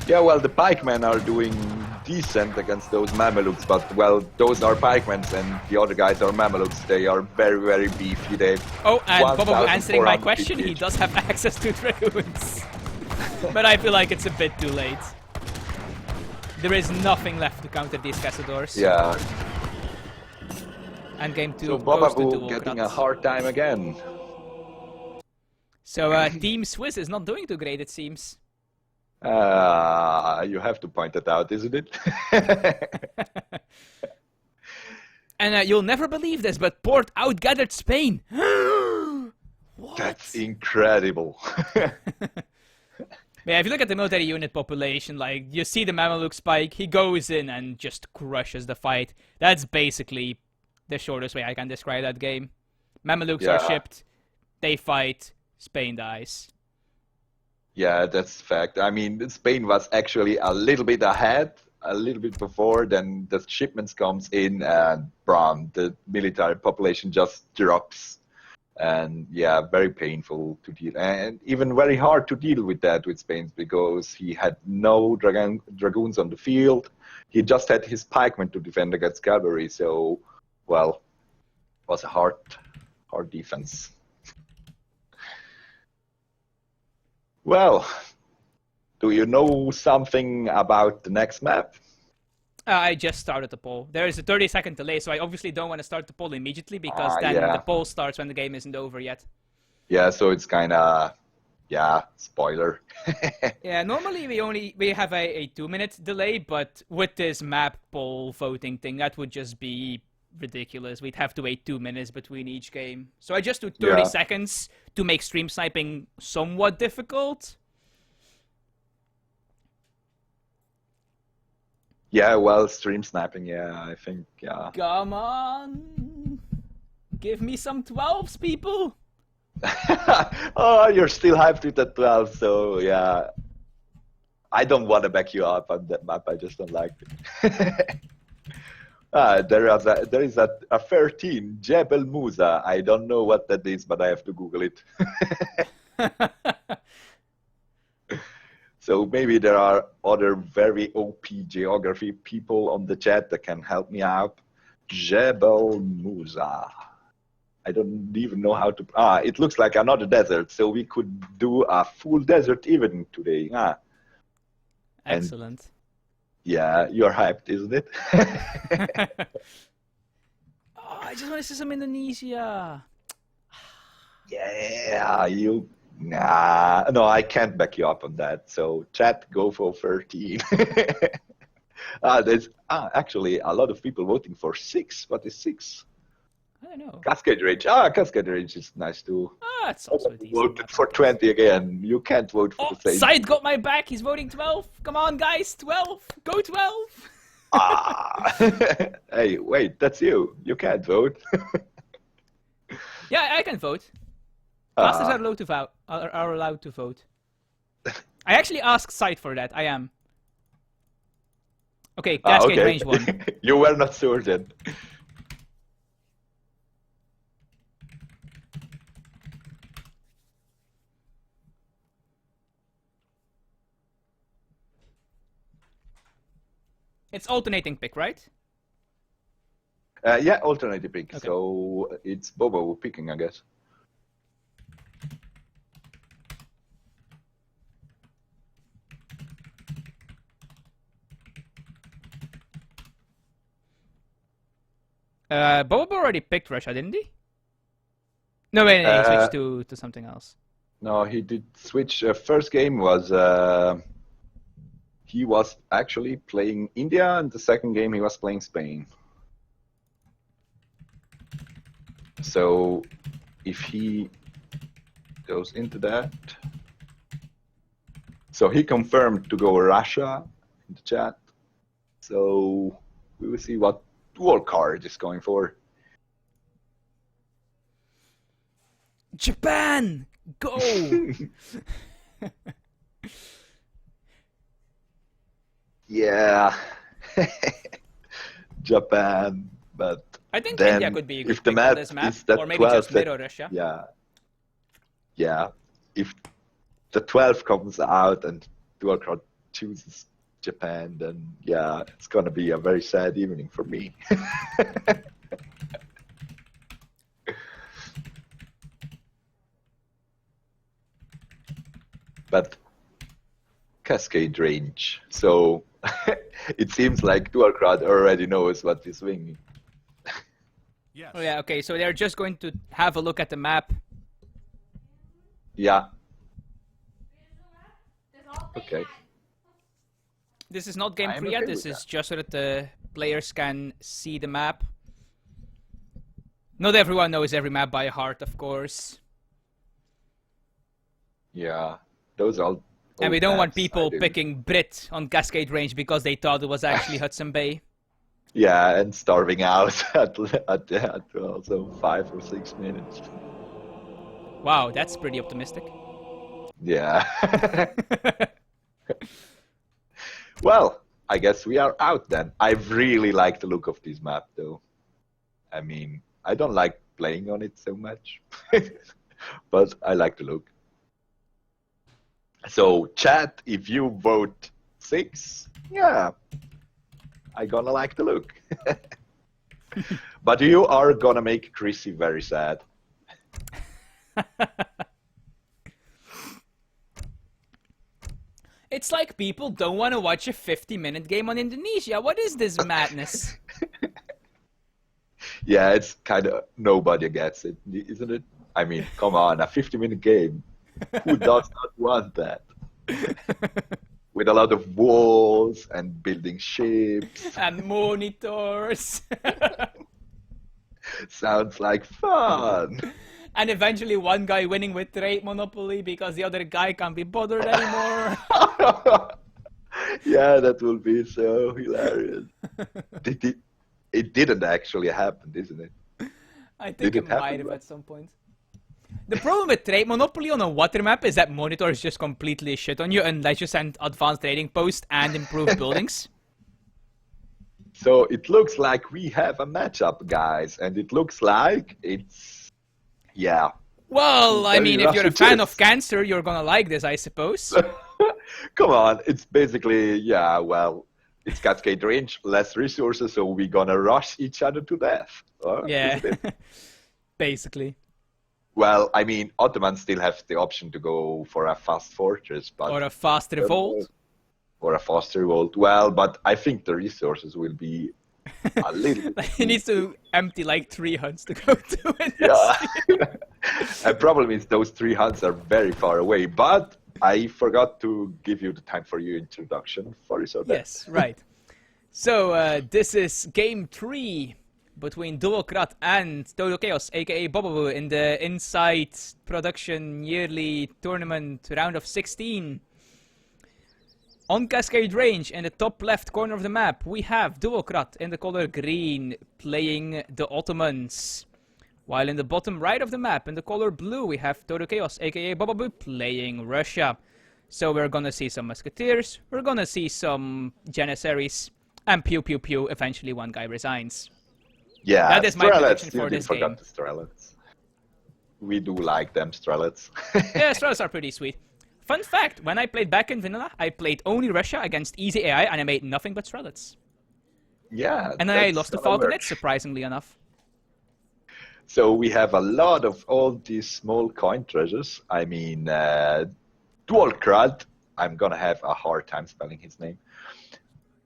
Yeah, well, the pikemen are doing decent against those Mamelukes, but, well, those are pikemens and the other guys are Mamelukes. They are very, very beefy. They and Bobabu answering my question, he does have access to Dragoons. But I feel like it's a bit too late. There is nothing left to counter these Castadors. Yeah. And game 2 So goes to Bobabu getting a Duolckrad. hard time again. So Team Swiss is not doing too great, it seems. You have to point that out, isn't it? And you'll never believe this, but Port outgathered Spain. What? That's incredible. Yeah, if you look at the military unit population, like, you see the Mameluke spike, he goes in and just crushes the fight. That's basically the shortest way I can describe that game. Mamelukes are shipped, they fight, Spain dies. Yeah, that's fact. I mean, Spain was actually a little bit ahead, a little bit before, then the shipments comes in and bam, the military population just drops. And yeah, very painful to deal, and even very hard to deal with that with Spain, because he had no dragoons on the field. He just had his pikemen to defend against cavalry. So, well, it was a hard defense. Well, do you know something about the next map? I just started the poll. There is a 30-second delay, so I obviously don't want to start the poll immediately, because then the poll starts when the game isn't over yet. Yeah, so it's kind of, yeah, spoiler. Yeah, normally we have a 2-minute delay, but with this map poll voting thing, that would just be ridiculous. We'd have to wait 2 minutes between each game. So I just do 30 seconds to make stream sniping somewhat difficult. Yeah, well, stream snapping, yeah, I think, yeah. Come on! Give me some 12s, people! Oh, you're still hyped with that 12, so yeah. I don't want to back you up on that map, I just don't like it. There is a 13, Jebel Musa. I don't know what that is, but I have to Google it. So maybe there are other very OP geography people on the chat that can help me out. Jebel Musa. I don't even know how to... it looks like another desert, so we could do a full desert evening today. Excellent. And yeah, you're hyped, isn't it? Oh, I just want to see some Indonesia. Yeah, you... Nah, no, I can't back you up on that. So chat, go for 13. There's actually a lot of people voting for 6. What is 6? I don't know. Cascade Range. Cascade Range is nice too. It's also a decent voted for 20 again. You can't vote for the same. Side got my back. He's voting 12. Come on, guys. 12. Go 12. Hey, wait, that's you. You can't vote. Yeah, I can vote. Masters are allowed to vote. I actually asked Side for that. I am. Okay, Cascade Range 1. You were not sure then. It's alternating pick, right? Yeah, alternating pick. Okay. So it's Bobo picking, I guess. Bobo already picked Russia, didn't he? No, wait, he switched to something else. No, he did switch. First game was he was actually playing India, and the second game he was playing Spain. So if he goes into that, so he confirmed to go Russia in the chat. So we will see what Duolckrad is going for. Japan, go! Yeah, Japan, but I think then India could be a good if the pick on map this map, is that or maybe 12 just Middle Russia. Yeah. If the 12 comes out and Duolckrad chooses Japan, then yeah, it's gonna be a very sad evening for me. But Cascade Range, so it seems like Duolckrad already knows what he's swinging. Yes. Oh yeah, okay, so they're just going to have a look at the map. Yeah. Okay. This is not game I'm 3 yet, okay this with is just so that the players can see the map. Not everyone knows every map by heart, of course. Yeah. Those are. And we don't want people picking. picking Brit on Cascade Range because they thought it was actually Hudson Bay. Yeah, and starving out at also 5 or 6 minutes. Wow, that's pretty optimistic. Yeah. Well, I guess we are out then. I really like the look of this map, though. I mean, I don't like playing on it so much, but I like the look. So, chat, if you vote 6, yeah, I gonna like the look. But you are gonna make Chrissy very sad. It's like people don't want to watch a 50-minute game on Indonesia. What is this madness? Yeah, it's kind of nobody gets it, isn't it? I mean, come on, a 50-minute game. Who does not want that? With a lot of walls and building ships. And monitors. Sounds like fun. And eventually one guy winning with trade monopoly because the other guy can't be bothered anymore. Yeah, that will be so hilarious. It didn't actually happen, isn't it? I think it might have at some point. The problem with trade monopoly on a water map is that monitors just completely shit on you unless you send advanced trading posts and improve buildings. So it looks like we have a matchup, guys, and it looks like it's, yeah. Well, I mean, if you're a Russia fan is. of Cancer, you're gonna like this, I suppose. Come on, it's basically, yeah, well, it's Cascade Range, less resources, so we're gonna rush each other to death. Yeah, isn't it? basically. Well, I mean, Ottomans still have the option to go for a fast fortress, but Or a fast revolt. Or a fast revolt. Well, but I think the resources will be a little bit. He needs to empty like 3 hunts to go to it. Yeah. The problem is those 3 hunts are very far away, but I forgot to give you the time for your introduction. Sorry, so that. Yes, right. So, this is game 3 between Duolckrad and Chaos, aka Bobabu, in the Insight Production Yearly Tournament round of 16. On Cascade Range, in the top left corner of the map, we have Duolckrad in the color green, playing the Ottomans. While in the bottom right of the map, in the color blue, we have Chaos, aka Bobabu, playing Russia. So we're gonna see some musketeers, we're gonna see some janissaries, and pew pew pew, eventually one guy resigns. Yeah, that is my prediction for this game. The Strelets. We do like them Strelets. Yeah, Strelets are pretty sweet. Fun fact, when I played back in vanilla, I played only Russia against easy AI, and I made nothing but Strelets. Yeah. And then I lost to Falconets, surprisingly enough. So we have a lot of all these small coin treasures. I mean, Duolckrad, I'm gonna have a hard time spelling his name.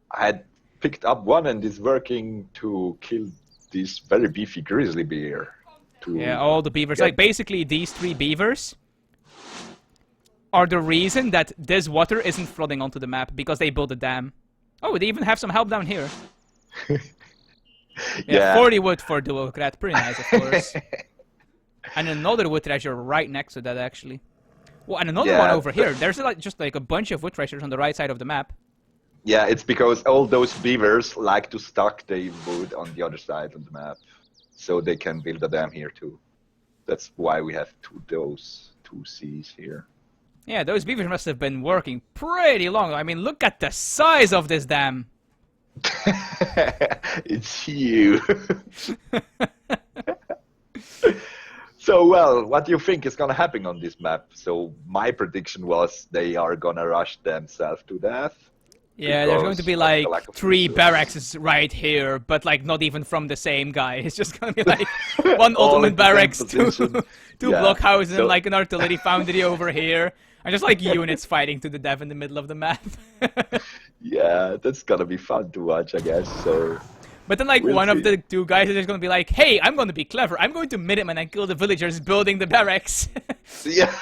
I had picked up one and is working to kill this very beefy grizzly bear. Yeah, all the beavers. Like, basically, these 3 beavers are the reason that this water isn't flooding onto the map, because they built a dam. Oh, they even have some help down here. Yeah, 40 wood for Duolckrad. Pretty nice, of course. And another wood treasure right next to that, actually. Well, and another one over here. There's just like a bunch of wood treasures on the right side of the map. Yeah, it's because all those beavers like to stock the wood on the other side of the map, so they can build a dam here too. That's why we have those 2 Cs here. Yeah, those beavers must have been working pretty long. I mean, look at the size of this dam. It's huge. So, well, what do you think is going to happen on this map? So, my prediction was they are going to rush themselves to death. Yeah, there's going to be like 3 barracks right here, but like not even from the same guy. It's just going to be like one Ottoman barracks, 2 blockhouses, and like an artillery foundry over here. And just like units fighting to the death in the middle of the map. Yeah, that's going to be fun to watch, I guess. So, But then, like, We'll one of see. the two guys is just gonna be like, "Hey, I'm gonna be clever. I'm going to Minuteman and kill the villagers building the barracks." Yeah.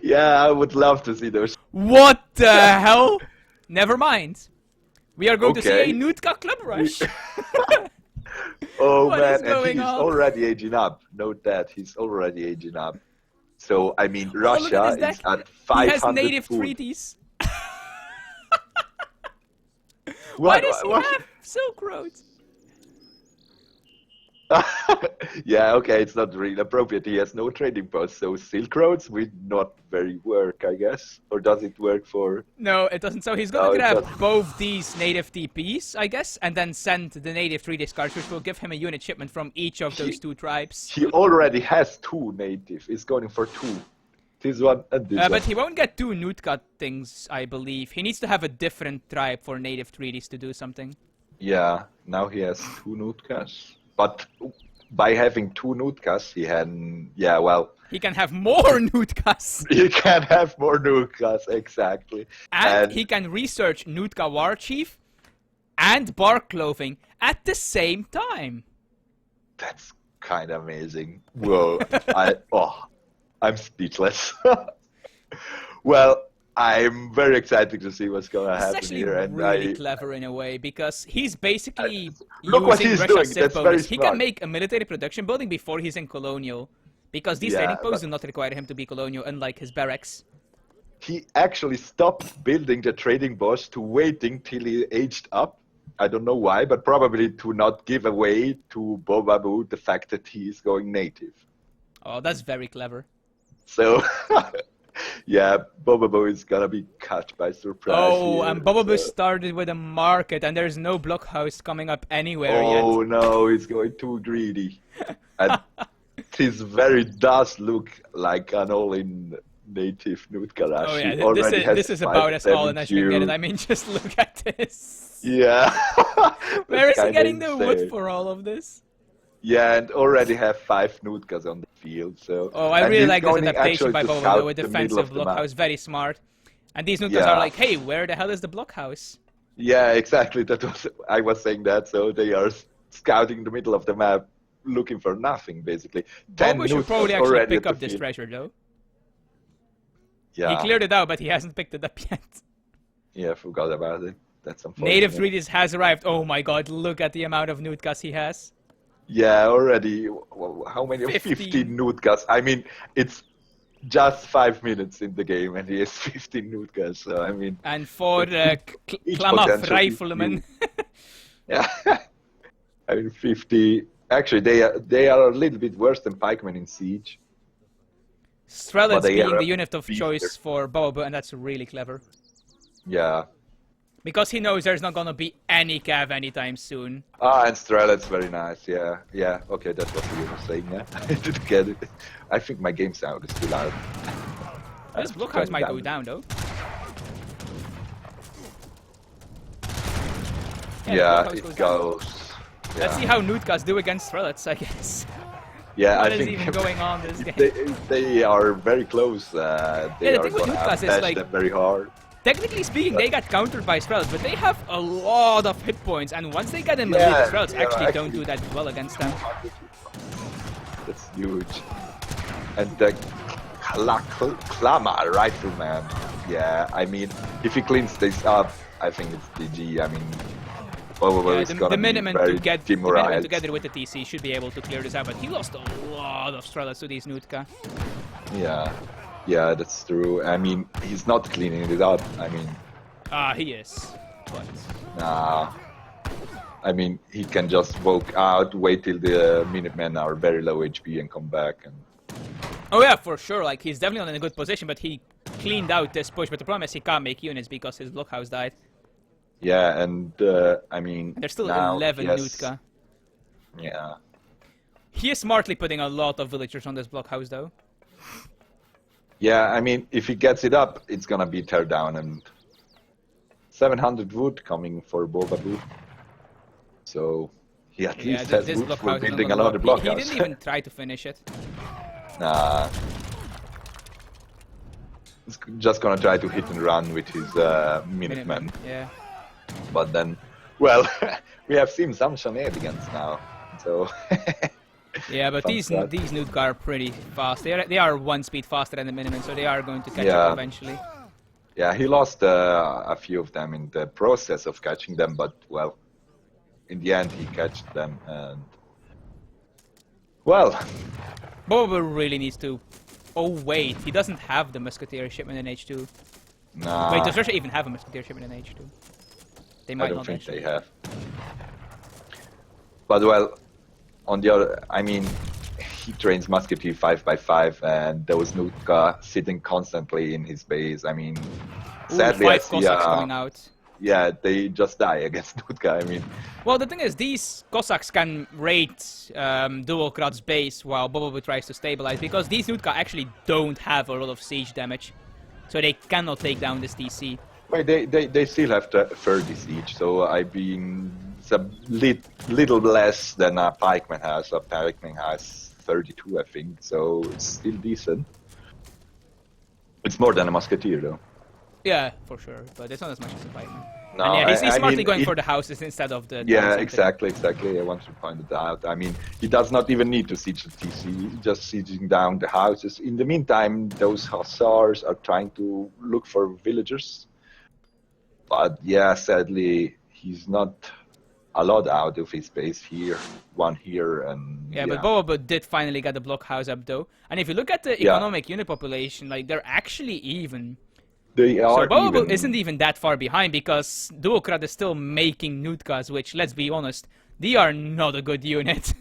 Yeah, I would love to see those. What the hell? Never mind. We are going to see Okay. a Nootka club rush. Oh What man, is and going he's on? already aging up. Note that he's already aging up. So I mean, Oh, look at Russia his is deck. at He 500 has native food. treaties. Why does he have Silk Roads? Yeah, okay, it's not really appropriate. He has no trading posts, so Silk Roads would not very work, I guess. Or does it work for? No, it doesn't. So he's No, gonna it grab doesn't. both these native TPs, I guess, and then send the native 3 discards, which will give him a unit shipment from each of those two tribes. He already has 2 native. He's going for 2. This one and this one. But he won't get 2 Nootka things, I believe. He needs to have a different tribe for native treaties to do something. Yeah, now he has 2 Nootkas. But by having 2 Nootkas, he can, yeah, well, He can have more Nootkas! he can have more Nootkas, exactly. And he can research Nootka War Chief and Bark Clothing at the same time. That's kind of amazing. Whoa, I'm speechless. Well, I'm very excited to see what's gonna It's happen actually here, and really clever in a way, because he's basically Look using what he's Russia's doing, civ that's very bonus. He can smart. make a military production building before he's in colonial, because these Yeah, trading posts but- do not require him to be colonial, unlike his barracks. he actually stopped building the trading boss to waiting till he aged up. I don't know why, but probably to not give away to Bobabu the fact that he is going native. Oh, that's very clever. So, yeah, Bobabu is gonna be caught by surprise. Oh, here, and Bobabu so- started with a market, and there's no blockhouse coming up anywhere Oh yet. no, he's going too greedy. And this very does look like an all-in native Nootka rush. Oh He yeah, already has this is about as all in as you can get it. I MCJim. mean, just look at this. Yeah. Where is That's he kinda getting the wood insane. for all of this? Yeah, and already have 5 Nootkas on the field. So. Oh, I and really he's like this going adaptation actually by to Bobabu scout with the middle defensive of the map. blockhouse. Very smart. And these Nootkas Yeah. are like, hey, where the hell is the blockhouse? Yeah, exactly. I was saying that. So they are scouting the middle of the map, looking for nothing basically. 10 Bobabu should Nootkas probably actually already pick at up the this field. treasure, though. Yeah. He cleared it out, but he hasn't picked it up yet. Yeah, I forgot about it. That's unfortunate. Native Treaties has arrived. Oh my god, look at the amount of Nootkas he has. Yeah, already. How many? 15. 15 Nootkas. I mean, it's just 5 minutes in the game, and he has 15 Nootkas. So I mean, And for each Klamaf potential is Rifleman. yeah. I mean, 50. Actually, they are a little bit worse than pikemen in siege. Strelitz But they being are the unit of beaster. choice for Bobabu, and that's really clever. Yeah. Because he knows there's not gonna be any cav anytime soon. Ah, and Strelitz, very nice. Yeah, yeah. Okay, that's what you were saying. Yeah, I didn't get it. I think my game sound is too loud. This blockhouse might go down, though. Yeah, the blockhouse it down. goes. Let's see how Nootkas do against Strelitz, I guess. Yeah, What I is think even going on this game? they are very close. They the are thing with gonna Nootkas is, bash like- them very hard. Technically speaking, they got countered by Strelitz, but they have a lot of hit points, and once they get in melee, Yeah, the Strelitz they are actually don't actually- do that well against them. That's huge. And the Klama Rifleman. Yeah, I mean, if he cleans this up, I think it's GG. I mean, Bobabu is The gonna be Miniman very together demoralized. with the TC should be able to clear this out, but he lost a lot of Strelitz to these Nootka. Yeah, yeah, that's true. I mean, he's not cleaning it up. I mean, He is. But nah. I mean, he can just walk out, wait till the Minutemen are very low HP and come back. And oh yeah, for sure. Like he's definitely in a good position, but he cleaned out this push. But the problem is he can't make units because his blockhouse died. yeah, and I mean, And there's still now 11 he has- Nootka. Yeah. He is smartly putting a lot of villagers on this blockhouse, though. Yeah, I mean, if he gets it up, it's gonna be tear down, and 700 wood coming for Bobabu. So he at least has this wood for blockhouse is building not gonna another work. He blockhouse. didn't even try to finish it. Nah. He's just gonna try to hit and run with his Minutemen. Yeah. But then, well, we have seen some shenanigans now. So Yeah, but these Nutka are pretty fast. They are 1 speed faster than the minimum, so they are going to catch up eventually. Yeah, he lost a few of them in the process of catching them, but well, in the end he catched them, and well, Bobabu really needs to. Oh wait, he doesn't have the Musketeer shipment in H2. nah. Wait, does Russia even have a Musketeer shipment in H2? They might I don't not think actually. they have. But well, on the other, I mean, he trains Musketeer 5x5, and those Nutka sitting constantly in his base. I mean, sadly, 5 Cossacks coming out. Yeah, they just die against Nutka. I mean, well, the thing is, these Cossacks can raid Duolckrad's base while Bobabu tries to stabilize, because these Nutka actually don't have a lot of siege damage, so they cannot take down this DC. Wait, they still have 30 siege, so I mean, it's a little less than a pikeman has. A pikeman has 32, I think, so it's still decent. It's more than a musketeer, though. Yeah, for sure, but it's not as much as a pikeman. No, and yeah, he's smartly mean, going for the houses instead of the... Yeah, exactly. I want to point it out. I mean, he does not even need to siege the TC, he's just sieging down the houses. In the meantime, those hussars are trying to look for villagers. But yeah, sadly, he's not a lot out of his base here. One here, and yeah, but Bobabu did finally get the block house up, though. And if you look at the economic unit population, like, they're actually even. They are so Bobabu even. Isn't even that far behind, because Duolckrad is still making Nutkas, which, let's be honest, they are not a good unit.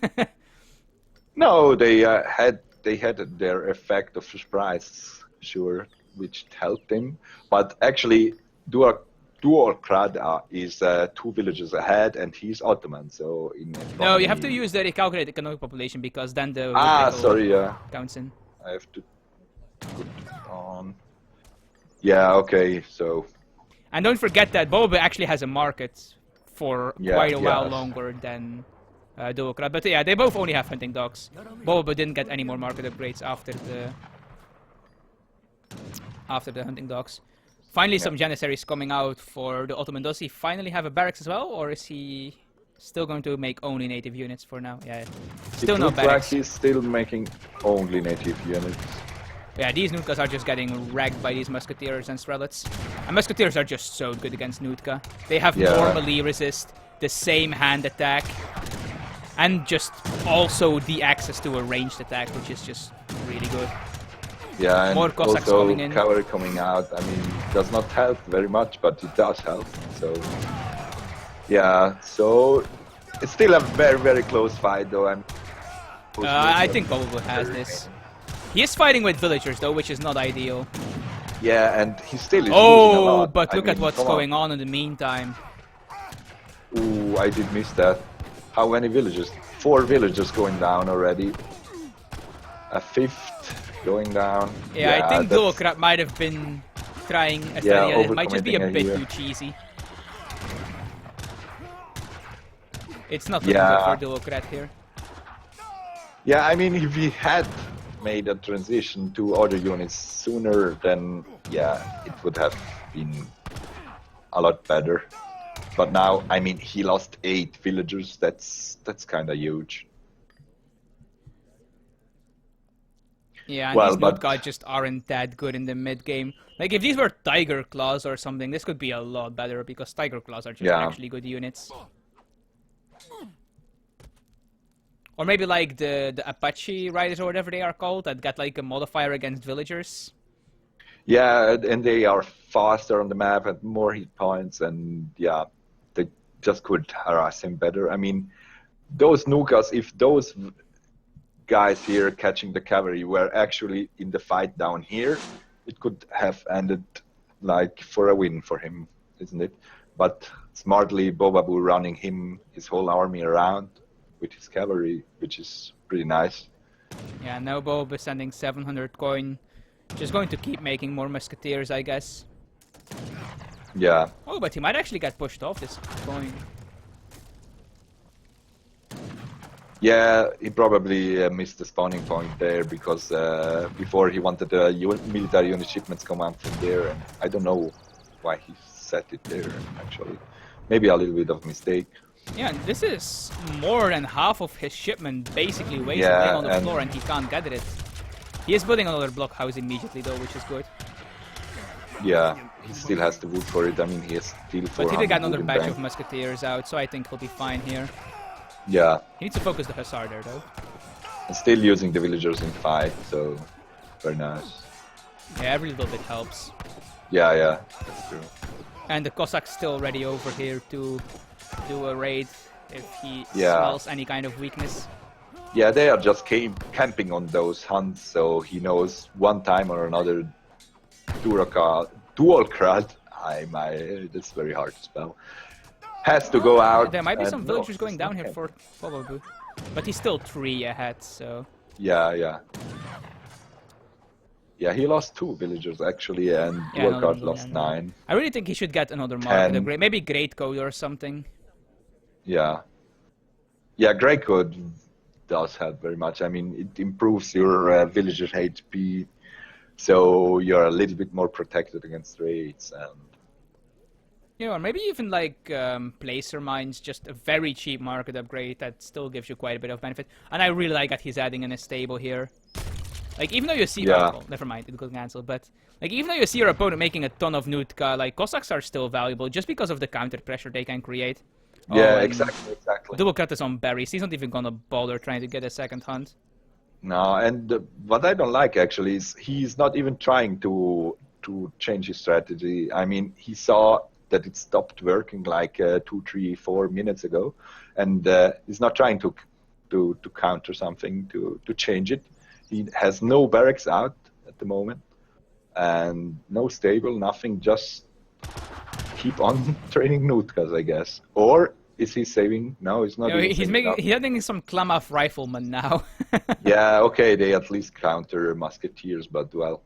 No, they had their effect of surprise, sure, which helped him. But actually, Duolckrad is 2 villages ahead, and he's Ottoman. So in no, you have to use the recalculated economic population, because then the counts in. I have to put it on. Yeah, okay, so... And don't forget that Bobabu actually has a market for quite a while longer than Duolckrad. But yeah, they both only have hunting dogs. Bobabu didn't get any more market upgrades after the hunting dogs. Finally, some Janissaries coming out for the Ottoman. Does he finally have a barracks as well, or is he still going to make only native units for now? Yeah, still no barracks. He's still making only native units. Yeah, these Nutkas are just getting wrecked by these Musketeers and Strelets. And Musketeers are just so good against Nutka. They have more melee resist, the same hand attack, and just also the access to a ranged attack, which is just really good. Yeah, and more Cossacks also coming in. cavalry coming out. I mean, does not help very much, but it does help. So, yeah, so it's still a very, very close fight, though. I think Bobabu has this. He is fighting with villagers, though, which is not ideal. Yeah, and he still is losing a lot. But look at what's going on in the meantime. Ooh, I did miss that. How many villages? 4 villages going down already. A 5th going down. Yeah, I think Duolckrad might have been trying a study. It might just be a bit too cheesy. It's not looking good for Duolckrad here. Yeah, I mean, if he had made a transition to other units sooner, then yeah, it would have been a lot better. But now, I mean, he lost 8 villagers. That's kind of huge. Yeah, and these Nutka just aren't that good in the mid game. Like, if these were Tiger Claws or something, this could be a lot better, because Tiger Claws are just actually good units. Or maybe like the Apache Riders or whatever they are called, that got like a modifier against villagers. Yeah, and they are faster on the map and more hit points, and yeah, they just could harass him better. I mean, those Nukas, if those guys here catching the cavalry were actually in the fight down here, it could have ended like for a win for him, isn't it? But smartly, Bobabu running his whole army around with his cavalry, which is pretty nice. Yeah, now Bobabu is sending 700 coin. Just going to keep making more musketeers, I guess. Yeah. Oh, but he might actually get pushed off this coin. Yeah, he probably missed the spawning point there, because before he wanted the military unit shipments come out from there, and I don't know why he set it there, actually. Maybe a little bit of mistake. Yeah, and this is more than half of his shipment basically wasted Yeah, on the floor, and he can't get it. He is building another blockhouse immediately though, which is good. Yeah, he still has the wood for it. I mean, he has still 400 But he did get another wood in batch bank. of musketeers out, so I think he'll be fine here. Yeah, He needs to focus the hussar there though. and still using the villagers in fight, so very nice. Yeah, every little bit helps. Yeah, yeah, that's true. And the Cossacks still ready over here to do a raid if he Yeah. smells any kind of weakness. Yeah, they are just camping on those hunts, so he knows one time or another Duolckrad, that's very hard to spell, has to go out. There might be and some no, villagers going it's not down here camping. for Bobabu. But he's still 3 ahead, so... Yeah, yeah. Yeah, he lost 2 villagers actually, and Yeah, no, Duolckrad no, lost no, no. 9. I really think he should get another market 10. upgrade. Maybe Great Code or something. Yeah. Yeah, Grey Code does help very much. I mean, it improves your villager HP, so you're a little bit more protected against raids. And You know, or maybe even like Placer Mines, just a very cheap market upgrade that still gives you quite a bit of benefit. And I really like that he's adding in a stable here. Like, even though you see... Yeah. Well, never mind, it got cancelled. But, like, even though you see your opponent making a ton of Nutka, like, Cossacks are still valuable just because of the counter pressure they can create. yeah, and exactly. Duolckrad is on berries. He's not even gonna bother trying to get a second hunt. No, and what I don't like actually is he's not even trying to change his strategy. I mean, he saw that it stopped working like 2, 3, 4 minutes ago, and he's not trying to counter something to change it. He has no barracks out at the moment, and no stable, nothing. Just keep on training Nutkas, I guess. Or is he saving? No, he's not. You know, even he's saving making up. he's adding some Klamath riflemen now. Yeah, okay, they at least counter musketeers, but well.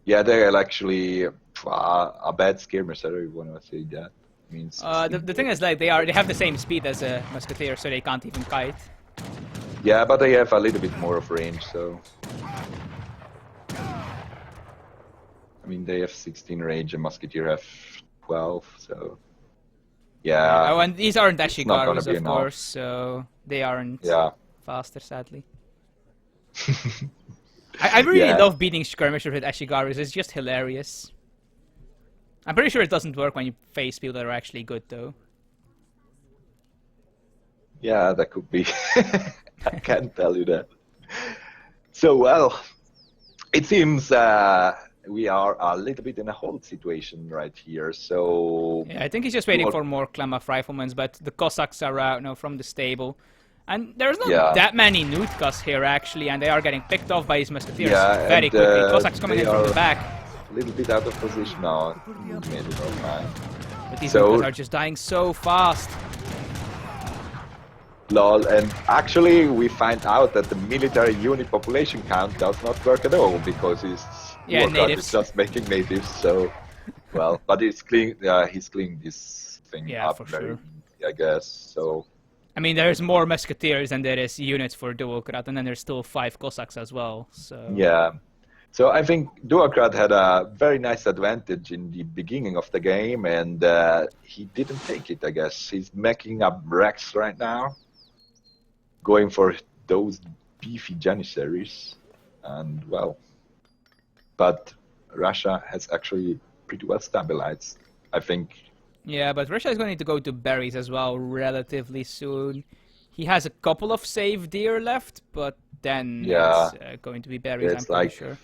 Yeah, they're actually a bad skirmisher, if you want to say that. Means The thing is, like, they have the same speed as a musketeer, so they can't even kite. yeah, but they have a little bit more of range, so. I mean, they have 16 range, and musketeer have 12, so. Yeah. Oh, and these aren't it's not gonna Ashigarus, be of enough. course, so they aren't Yeah. faster, sadly. I really Yeah. love beating skirmishers with Ashigarus. It's just hilarious. I'm pretty sure it doesn't work when you face people that are actually good, though. Yeah, that could be. I can't tell you that. So, well, it seems we are a little bit in a hold situation right here. So, Yeah, I think he's just waiting for more Klamath riflemen, but the Cossacks are out now from the stable. And there's not that many Nutkas here, actually, and they are getting picked off by his musketeers very quickly. Cossacks coming in from the back. a little bit out of position now. Made it all right. But these So- Nutkas are just dying so fast. Lol, and actually we find out that the military unit population count does not work at all because Yeah, Duolckrad natives. is just making natives. So, well, but he's cleaning this thing Yeah, up for very, sure. I guess. So, I mean, there's more musketeers than there is units for Duolckrad, and then there's still 5 Cossacks as well. So yeah. So I think Duolckrad had a very nice advantage in the beginning of the game, and he didn't take it, I guess. He's making up racks right now, going for those beefy Janissaries, and well, but Russia has actually pretty well stabilized, I think. yeah, but Russia is going to go to berries as well relatively soon. He has a couple of save deer left, but then Yeah. it's going to be berries, It's I'm pretty like, sure.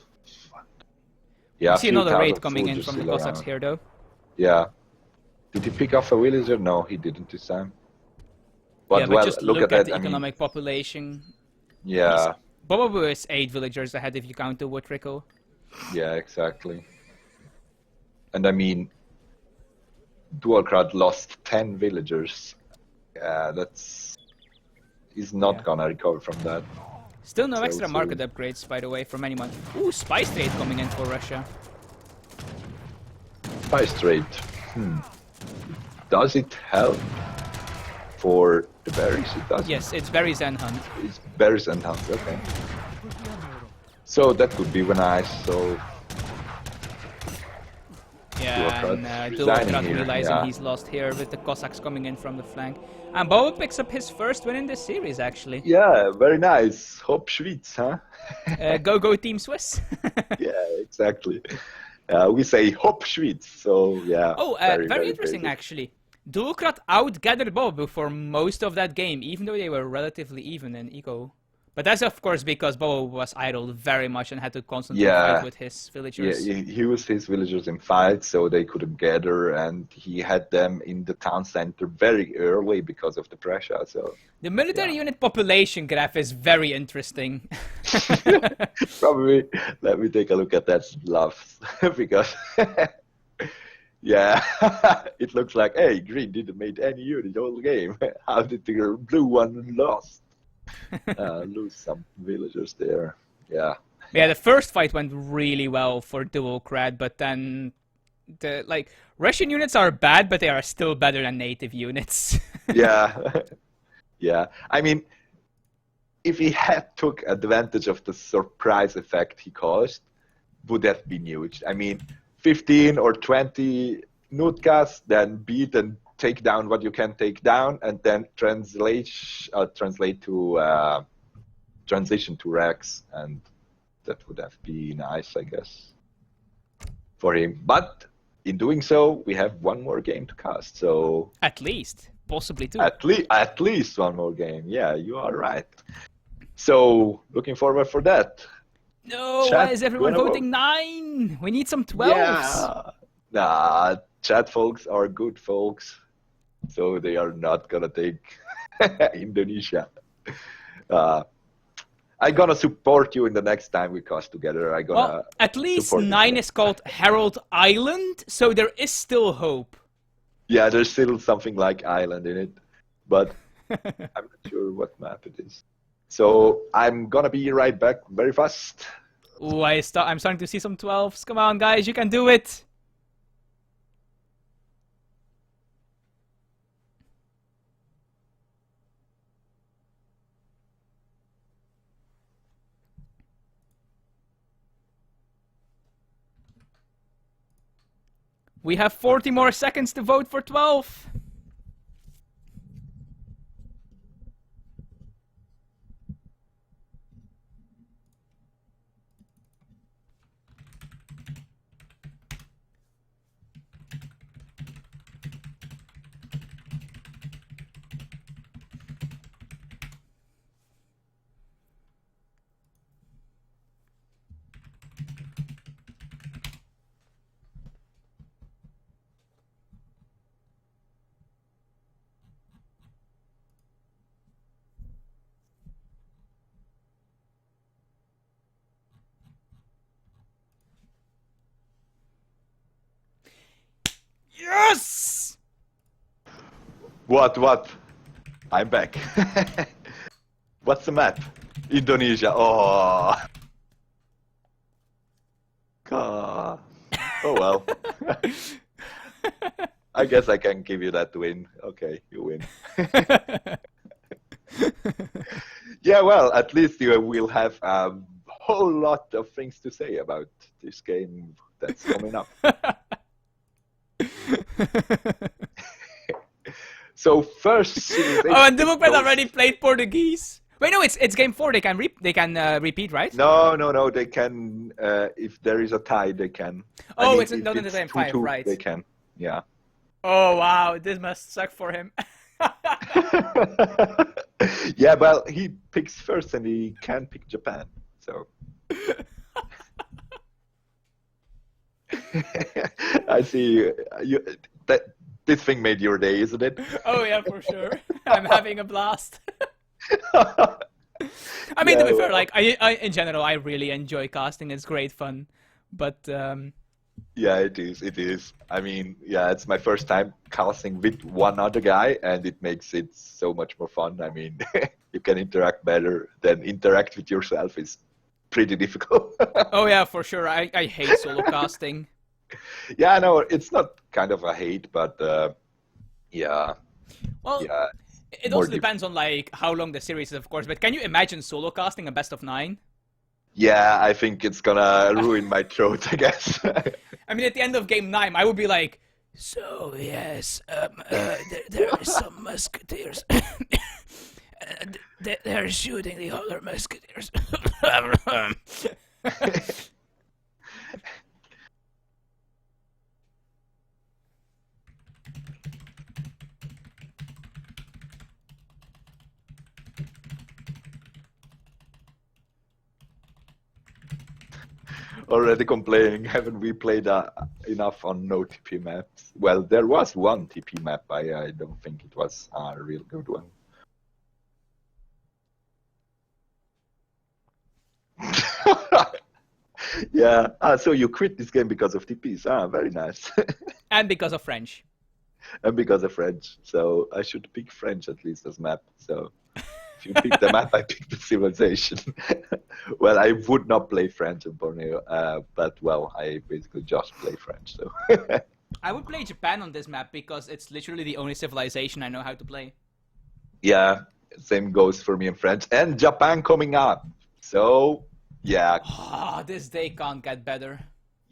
yeah, I a see few another raid thousand coming in soldiers from the still Cossacks around. here, though. Yeah. Did he pick off a villager? No, he didn't this time. But Yeah, but well, just look at at that. the I mean, economic population. yeah, Bobabu is 8 villagers ahead if you count the wood trickle. yeah, exactly. And I mean, Duolckrad lost 10 villagers. He's not Yeah. gonna recover from that. Still no So extra soon. market upgrades, by the way, from anyone. Ooh, spice trade coming in for Russia. Price trade. Does it help for the berries? It does. Yes, it's berries and hunt. It's berries and hunts. Okay. So that could be nice. So Yeah, Yeah, and resigning Duolckrad here, realizing yeah. he's lost here with the Cossacks coming in from the flank. And Bobabu picks up his first win in this series, actually. Yeah, very nice. Hop Schweiz, huh? Go Team Swiss. Yeah, exactly. We say Hop Schweiz, so yeah. Oh, very interesting, actually. Duolckrad outgathered Bobabu for most of that game, even though they were relatively even in eco. But that's of course because Bobabu was idled very much and had to constantly fight with his villagers. Yeah, he used his villagers in fights so they couldn't gather, and he had them in the town center very early because of the pressure. So the military unit population graph is very interesting. Probably, let me take a look at that love because yeah, it looks like, hey, green didn't make any unit all game. How did the blue one lose some villagers there? Yeah. Yeah, the first fight went really well for Duolckrad, but then the Russian units are bad, but they are still better than native units. Yeah. Yeah. I mean, if he had took advantage of the surprise effect he caused, would have been huge. I mean, 15 or 20 Nutkas, then beat and take down what you can take down, and then translate to transition to Rex, and that would have been nice, I guess, for him. But in doing so, we have one more game to cast. So at least, possibly two. At least one more game. Yeah, you are right. So looking forward for that. No, Chat, why is everyone voting 9? We need some 12s. Yeah. Nah, chat folks are good folks, so they are not gonna take Indonesia. I'm gonna support you in the next time we cast together. Well, at least 9 is called Herald Island, so there is still hope. Yeah, there's still something like island in it, but I'm not sure what map it is. So I'm gonna be right back very fast. Ooh, I'm starting to see some 12s. Come on, guys, you can do it. We have 40 more seconds to vote for 12. Yes! What? I'm back. What's the map? Indonesia. Oh. God. Oh well. I guess I can give you that win. Okay, you win. Yeah, well, at least you will have a whole lot of things to say about this game that's coming up. So first, oh, and Duolckrad already played Portuguese. Wait, no, it's game 4. They can repeat, right? No. They can if there is a tie, they can. Oh, I mean, it's not in the same 5, right? They can. Yeah. Oh wow, this must suck for him. Yeah, well, he picks first, and he can pick Japan. So. I see. This thing made your day, isn't it? Oh yeah, for sure. I'm having a blast. I mean, to be fair, like I in general, I really enjoy casting. It's great fun, but yeah, it is. It is. I mean, yeah, it's my first time casting with one other guy, and it makes it so much more fun. I mean, you can interact better than interact with yourself is pretty difficult. Oh yeah, for sure. I hate solo casting. Yeah, no, it's not kind of a hate, but yeah. Well, yeah, it also depends on like how long the series is, of course. But can you imagine solo casting a best of 9? Yeah, I think it's gonna ruin my throat, I guess. I mean, at the end of game 9, I would be like, so yes, there are some musketeers. They're shooting the other musketeers. Already complaining, haven't we played enough on no TP maps? Well, there was one TP map, I don't think it was a real good one. Yeah, so you quit this game because of TPs, very nice. And because of French. And because of French, so I should pick French at least as map, so... If you pick the map, I pick the civilization. Well, I would not play French in Borneo, but well, I basically just play French. So I would play Japan on this map because it's literally the only civilization I know how to play. Yeah, same goes for me in French and Japan coming up. So yeah. This day can't get better.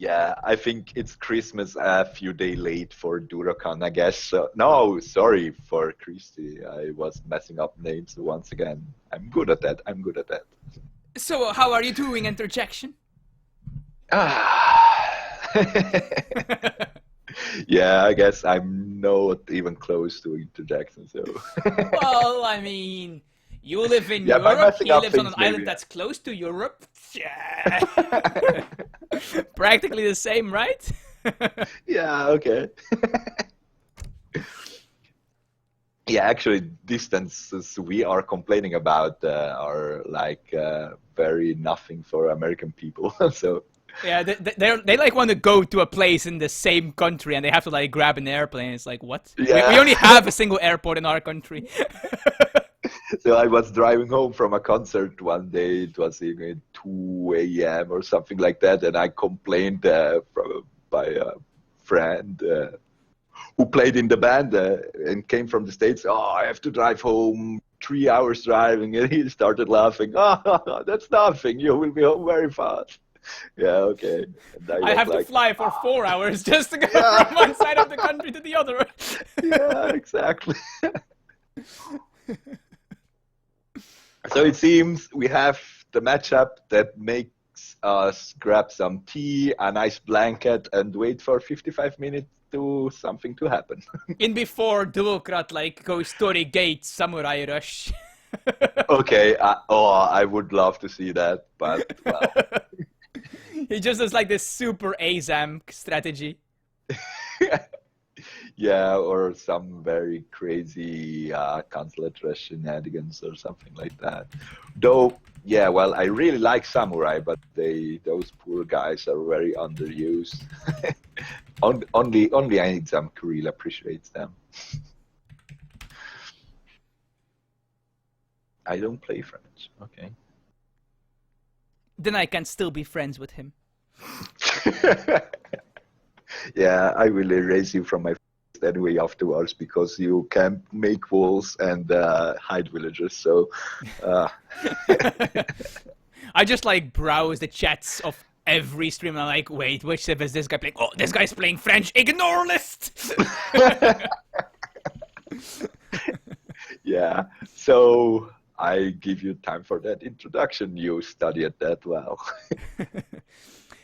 Yeah, I think it's Christmas a few days late for Duolckrad, I guess. No, sorry for Christy. I was messing up names once again. I'm good at that. I'm good at that. So, how are you doing, Interjection? Yeah, I guess I'm not even close to Interjection, so... Well, I mean... You live in yeah, Europe, he lives on an maybe. island that's close to Europe. Yeah. Practically the same, right? Yeah, okay. Yeah, actually, distances we are complaining about are like very nothing for American people, so... Yeah, they like want to go to a place in the same country and they have to like grab an airplane. It's like, what? Yeah. We only have a single airport in our country. So I was driving home from a concert one day. It was even 2 a.m. or something like that, and I complained by a friend who played in the band and came from the States. Oh, I have to drive home 3 hours driving, and he started laughing. Oh, that's nothing. You will be home very fast. Yeah, okay. And I have to fly for 4 hours just to go from one side of the country to the other. Yeah, exactly. So it seems we have the matchup that makes us grab some tea, a nice blanket, and wait for 55 minutes to something to happen. In before Duolckrad like goes story gate samurai rush. Okay, I would love to see that, but well. He just does like this super ASAM strategy. Yeah, or some very crazy consulate rush shenanigans or something like that. Though, yeah, well, I really like Samurai, but those poor guys are very underused. only ASAM really appreciates them. I don't play French. Okay. Then I can still be friends with him. Yeah, I will erase you from my anyway afterwards because you can't make walls and hide villagers. So I just like browse the chats of every stream and I'm like, wait, which civ is this guy playing? Oh, this guy's playing French. Ignore list. Yeah. So I give you time for that introduction. You studied that well.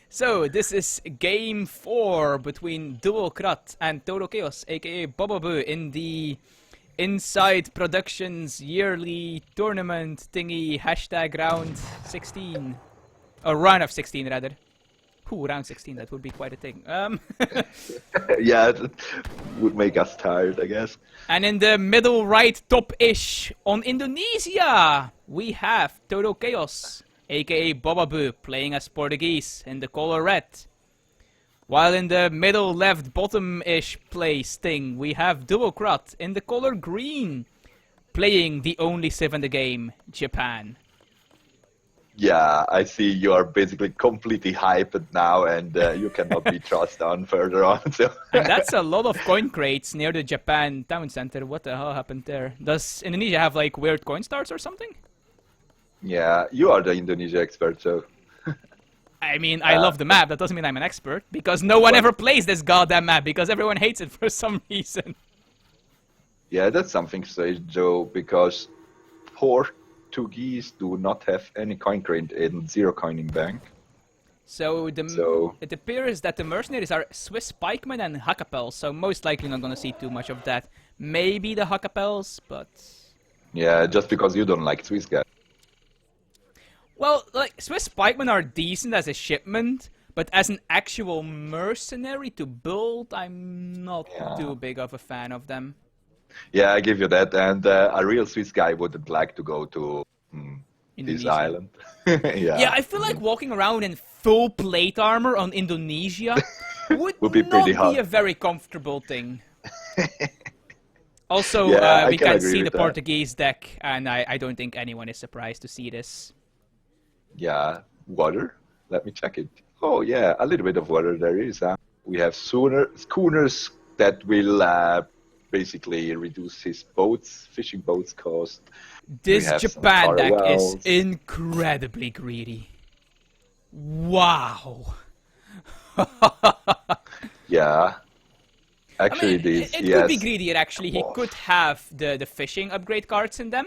So, this is game 4 between Duolckrad and Chaos, aka Bobabu, in the Inside Productions yearly tournament thingy, hashtag round 16. Or round of 16, rather. Ooh, round 16, that would be quite a thing. Yeah, it would make us tired, I guess. And in the middle right top-ish on Indonesia, we have Chaos, aka Bobabu, playing as Portuguese in the color red. While in the middle left bottom-ish place thing, we have Duolckrad in the color green, playing the only civ in the game, Japan. Yeah, I see you are basically completely hyped now, and you cannot be trusted on further on. So. And that's a lot of coin crates near the Japan town center. What the hell happened there? Does Indonesia have like weird coin starts or something? Yeah, you are the Indonesia expert, so. I mean, I love the map. That doesn't mean I'm an expert, because no one ever plays this goddamn map, because everyone hates it for some reason. Yeah, that's something strange, Joe, because Portuguese do not have any coin grind in zero coining bank. So it appears that the mercenaries are Swiss pikemen and hackapels, so most likely not gonna see too much of that. Maybe the hackapels, but... Yeah, just because you don't like Swiss guys. Well, like, Swiss pikemen are decent as a shipment, but as an actual mercenary to build, I'm not too big of a fan of them. Yeah, I give you that, and a real Swiss guy wouldn't like to go to this island. Yeah, I feel like walking around in full plate armor on Indonesia would be pretty not hot. be a very comfortable thing. Also, we can see the Portuguese deck, and I don't think anyone is surprised to see this. Yeah, water. Let me check it. Oh yeah, a little bit of water there is. We have schooners that will basically reduce his fishing boats cost. This Japan deck is incredibly greedy. Wow. Yeah. Actually, I mean, it could be greedier, actually. He could have the fishing upgrade cards in them.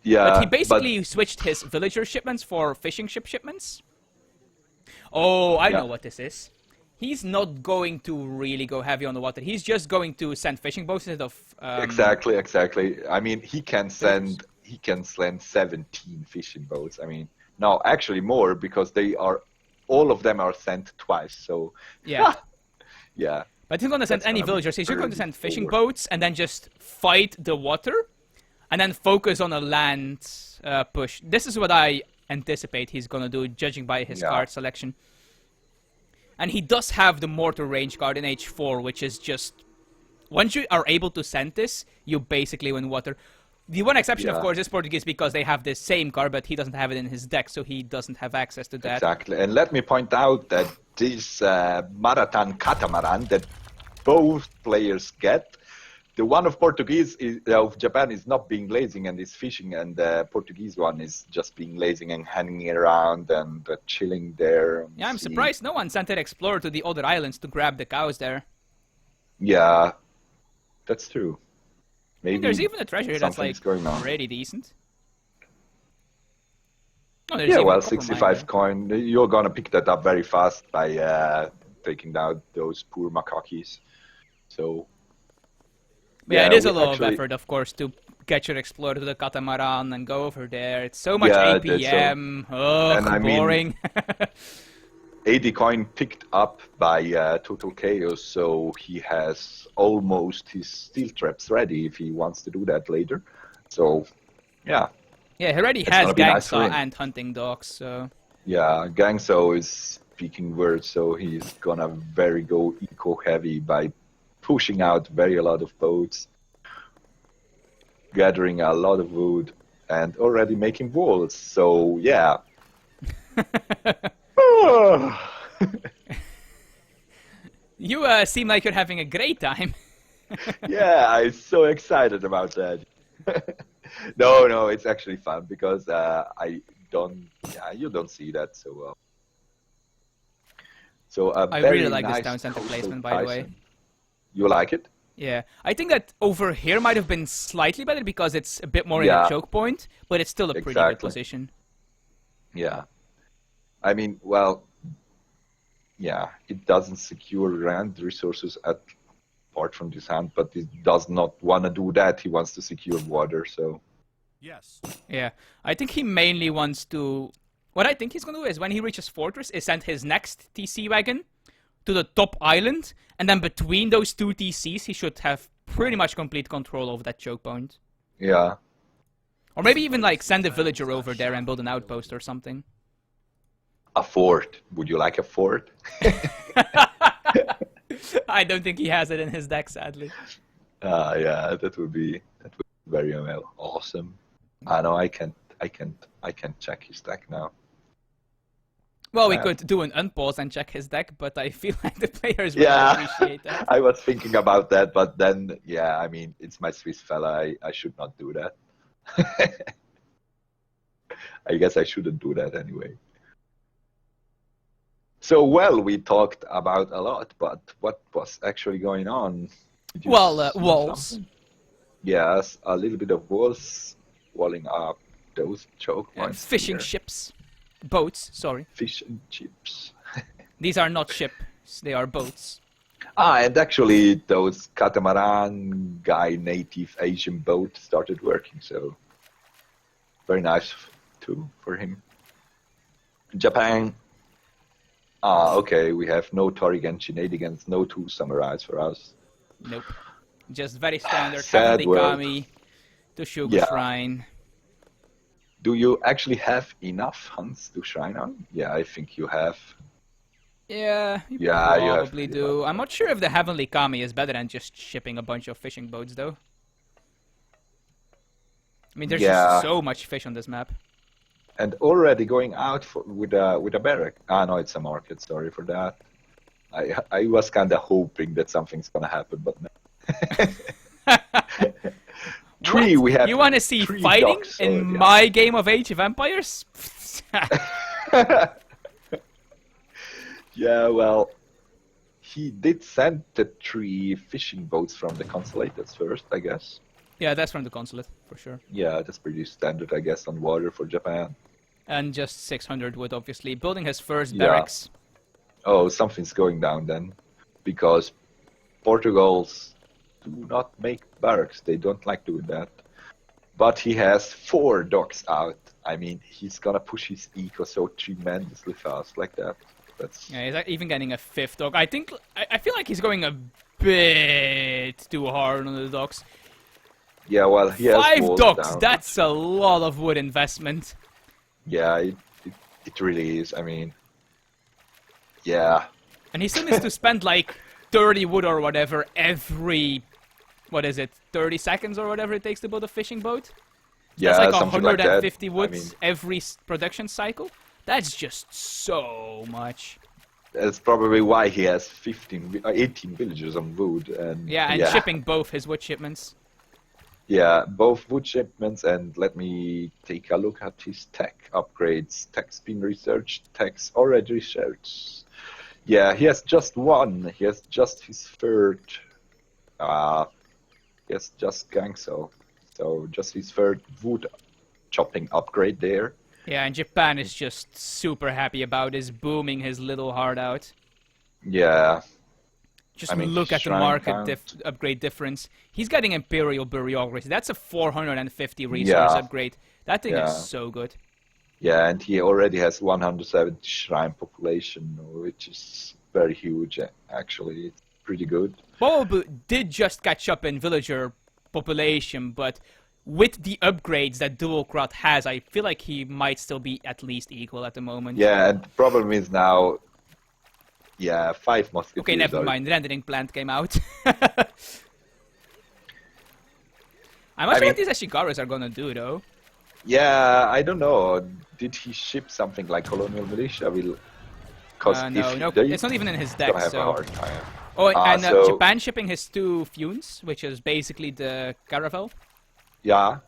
Yeah, but he basically switched his villager shipments for fishing shipments. Oh, I know what this is. He's not going to really go heavy on the water. He's just going to send fishing boats instead of... Exactly. I mean, he can send 17 fishing boats. I mean, no, actually more, because all of them are sent twice, so... Yeah. Yeah. But he's going to send any villagers. He's just going to send fishing boats and then just fight the water and then focus on a land push. This is what I anticipate he's going to do, judging by his card selection. And he does have the mortar range card in H4, which is just... Once you are able to send this, you basically win water. The one exception, of course, is Portuguese, because they have the same card, but he doesn't have it in his deck, so he doesn't have access to that. Exactly. And let me point out that this Marathon Catamaran that both players get, the one of Japan is not being lazy and is fishing, and the Portuguese one is just being lazy and hanging around and chilling there. Yeah, I'm surprised no one sent an explorer to the other islands to grab the cows there. Yeah, that's true. Maybe there's even a treasure that's like pretty decent. Oh, yeah, well, 65 coin. You're gonna pick that up very fast by taking down those poor makakis. So. Yeah, it is a lot of effort, of course, to get your explorer to the catamaran and go over there. It's so much APM. Boring. 80 coin picked up by Total Chaos, so he has almost his steel traps ready if he wants to do that later. So, yeah. Yeah, he already has Gangsaw and hunting dogs, so... Yeah, Gangsaw is speaking words, so he's gonna go eco-heavy by pushing out a lot of boats, gathering a lot of wood, and already making walls. So yeah. You seem like you're having a great time. Yeah, I'm so excited about that. No, it's actually fun because you don't see that so well. So I really like this down center placement, by the way. You like it? Yeah, I think that over here might have been slightly better because it's a bit more in a choke point, but it's still a pretty good position. Yeah. I mean, well, yeah, it doesn't secure land resources apart from this hand, but it does not want to do that. He wants to secure water, so... Yes. Yeah, I think he mainly wants to... What I think he's going to do is when he reaches Fortress is send his next TC wagon to the top island, and then between those two TCs he should have pretty much complete control over that choke point. Yeah. Or maybe even like send a villager over there and build an outpost or something. A fort. Would you like a fort? I don't think he has it in his deck, sadly. Yeah, that would be very awesome. I know I can't check his deck now. Well, we could do an unpause and check his deck, but I feel like the players would appreciate that. I was thinking about that, but then, yeah, I mean, it's my Swiss fella. I should not do that. I guess I shouldn't do that anyway. So, well, we talked about a lot, but what was actually going on? Did you Well, see walls. something? Yes, a little bit of walls walling up those choke points. Fishing here. ships. Boats, sorry. Fish and chips. These are not ships, they are boats. And actually those catamaran guy native Asian boat started working, so very nice too for him. Japan. Okay, we have no Torigen shenanigans, no two samurais for us. Nope. Just very standard Sad Heavenly world. Kami to Sugar Yeah. Shrine. Do you actually have enough hunts to shrine on? Yeah, I think you have. Yeah, you Yeah, you have probably to, do. I'm not sure if the Heavenly Kami is better than just shipping a bunch of fishing boats, though. I mean, there's Yeah. just so much fish on this map. And already going out with a barrack. No, it's a market. Sorry for that. I was kind of hoping that something's gonna happen, but no. Three, What? we have. You want to see three fighting docks in already. my game of Age of Empires? Yeah, well, he did send the 3 fishing boats from the consulates first, I guess. Yeah, that's from the consulate, for sure. Yeah, that's pretty standard, I guess, on water for Japan. And just 600 wood, obviously. Building his first Yeah. barracks. Oh, something's going down then, because Portugals do not make barracks. They don't like doing that. But he has 4 docks out. I mean, he's gonna push his eco so tremendously fast like that. That's Yeah, he's even getting a 5th dock. I feel like he's going a bit too hard on the docks. yeah. Well, he has 5 walls docks. down. That's a lot of wood investment. Yeah, it really is. I mean, yeah. And he still needs to spend like 30 wood or whatever every, what is it, 30 seconds or whatever it takes to build a fishing boat? Yeah, That's like something like that. 150 I woods mean, every production cycle? That's just so much. that's probably why he has 18 villagers on wood. And Yeah, and shipping both his wood shipments. Yeah, both wood shipments, and let me take a look at his tech upgrades. Tech's been researched, tech's already researched. Yeah, he has just one. He has just his third. He has just Gangso. So just his third wood chopping upgrade there. Yeah, and Japan is just super happy about this, booming his little heart out. Yeah. Just I mean, look at the shrine market count. upgrade difference. He's getting Imperial Bureaucracy. That's a 450 resource Yeah. upgrade. That thing Yeah. is so good. Yeah, and he already has 170 shrine population, which is very huge, actually. It's pretty good. Bobabu did just catch up in villager population, but with the upgrades that Duolckrad has, I feel like he might still be at least equal at the moment. Yeah, and the problem is now, 5 musketeers. Okay, never are- mind. Rendering plant came out. I'm not sure mean- what these Ashigaras are gonna do, though. Yeah, I don't know. Did he ship something like Colonial Militia? Because No, it's not even in his deck. gonna have a So. hard time. Oh, and so- Japan shipping his 2 Funes, which is basically the Caravel. Yeah,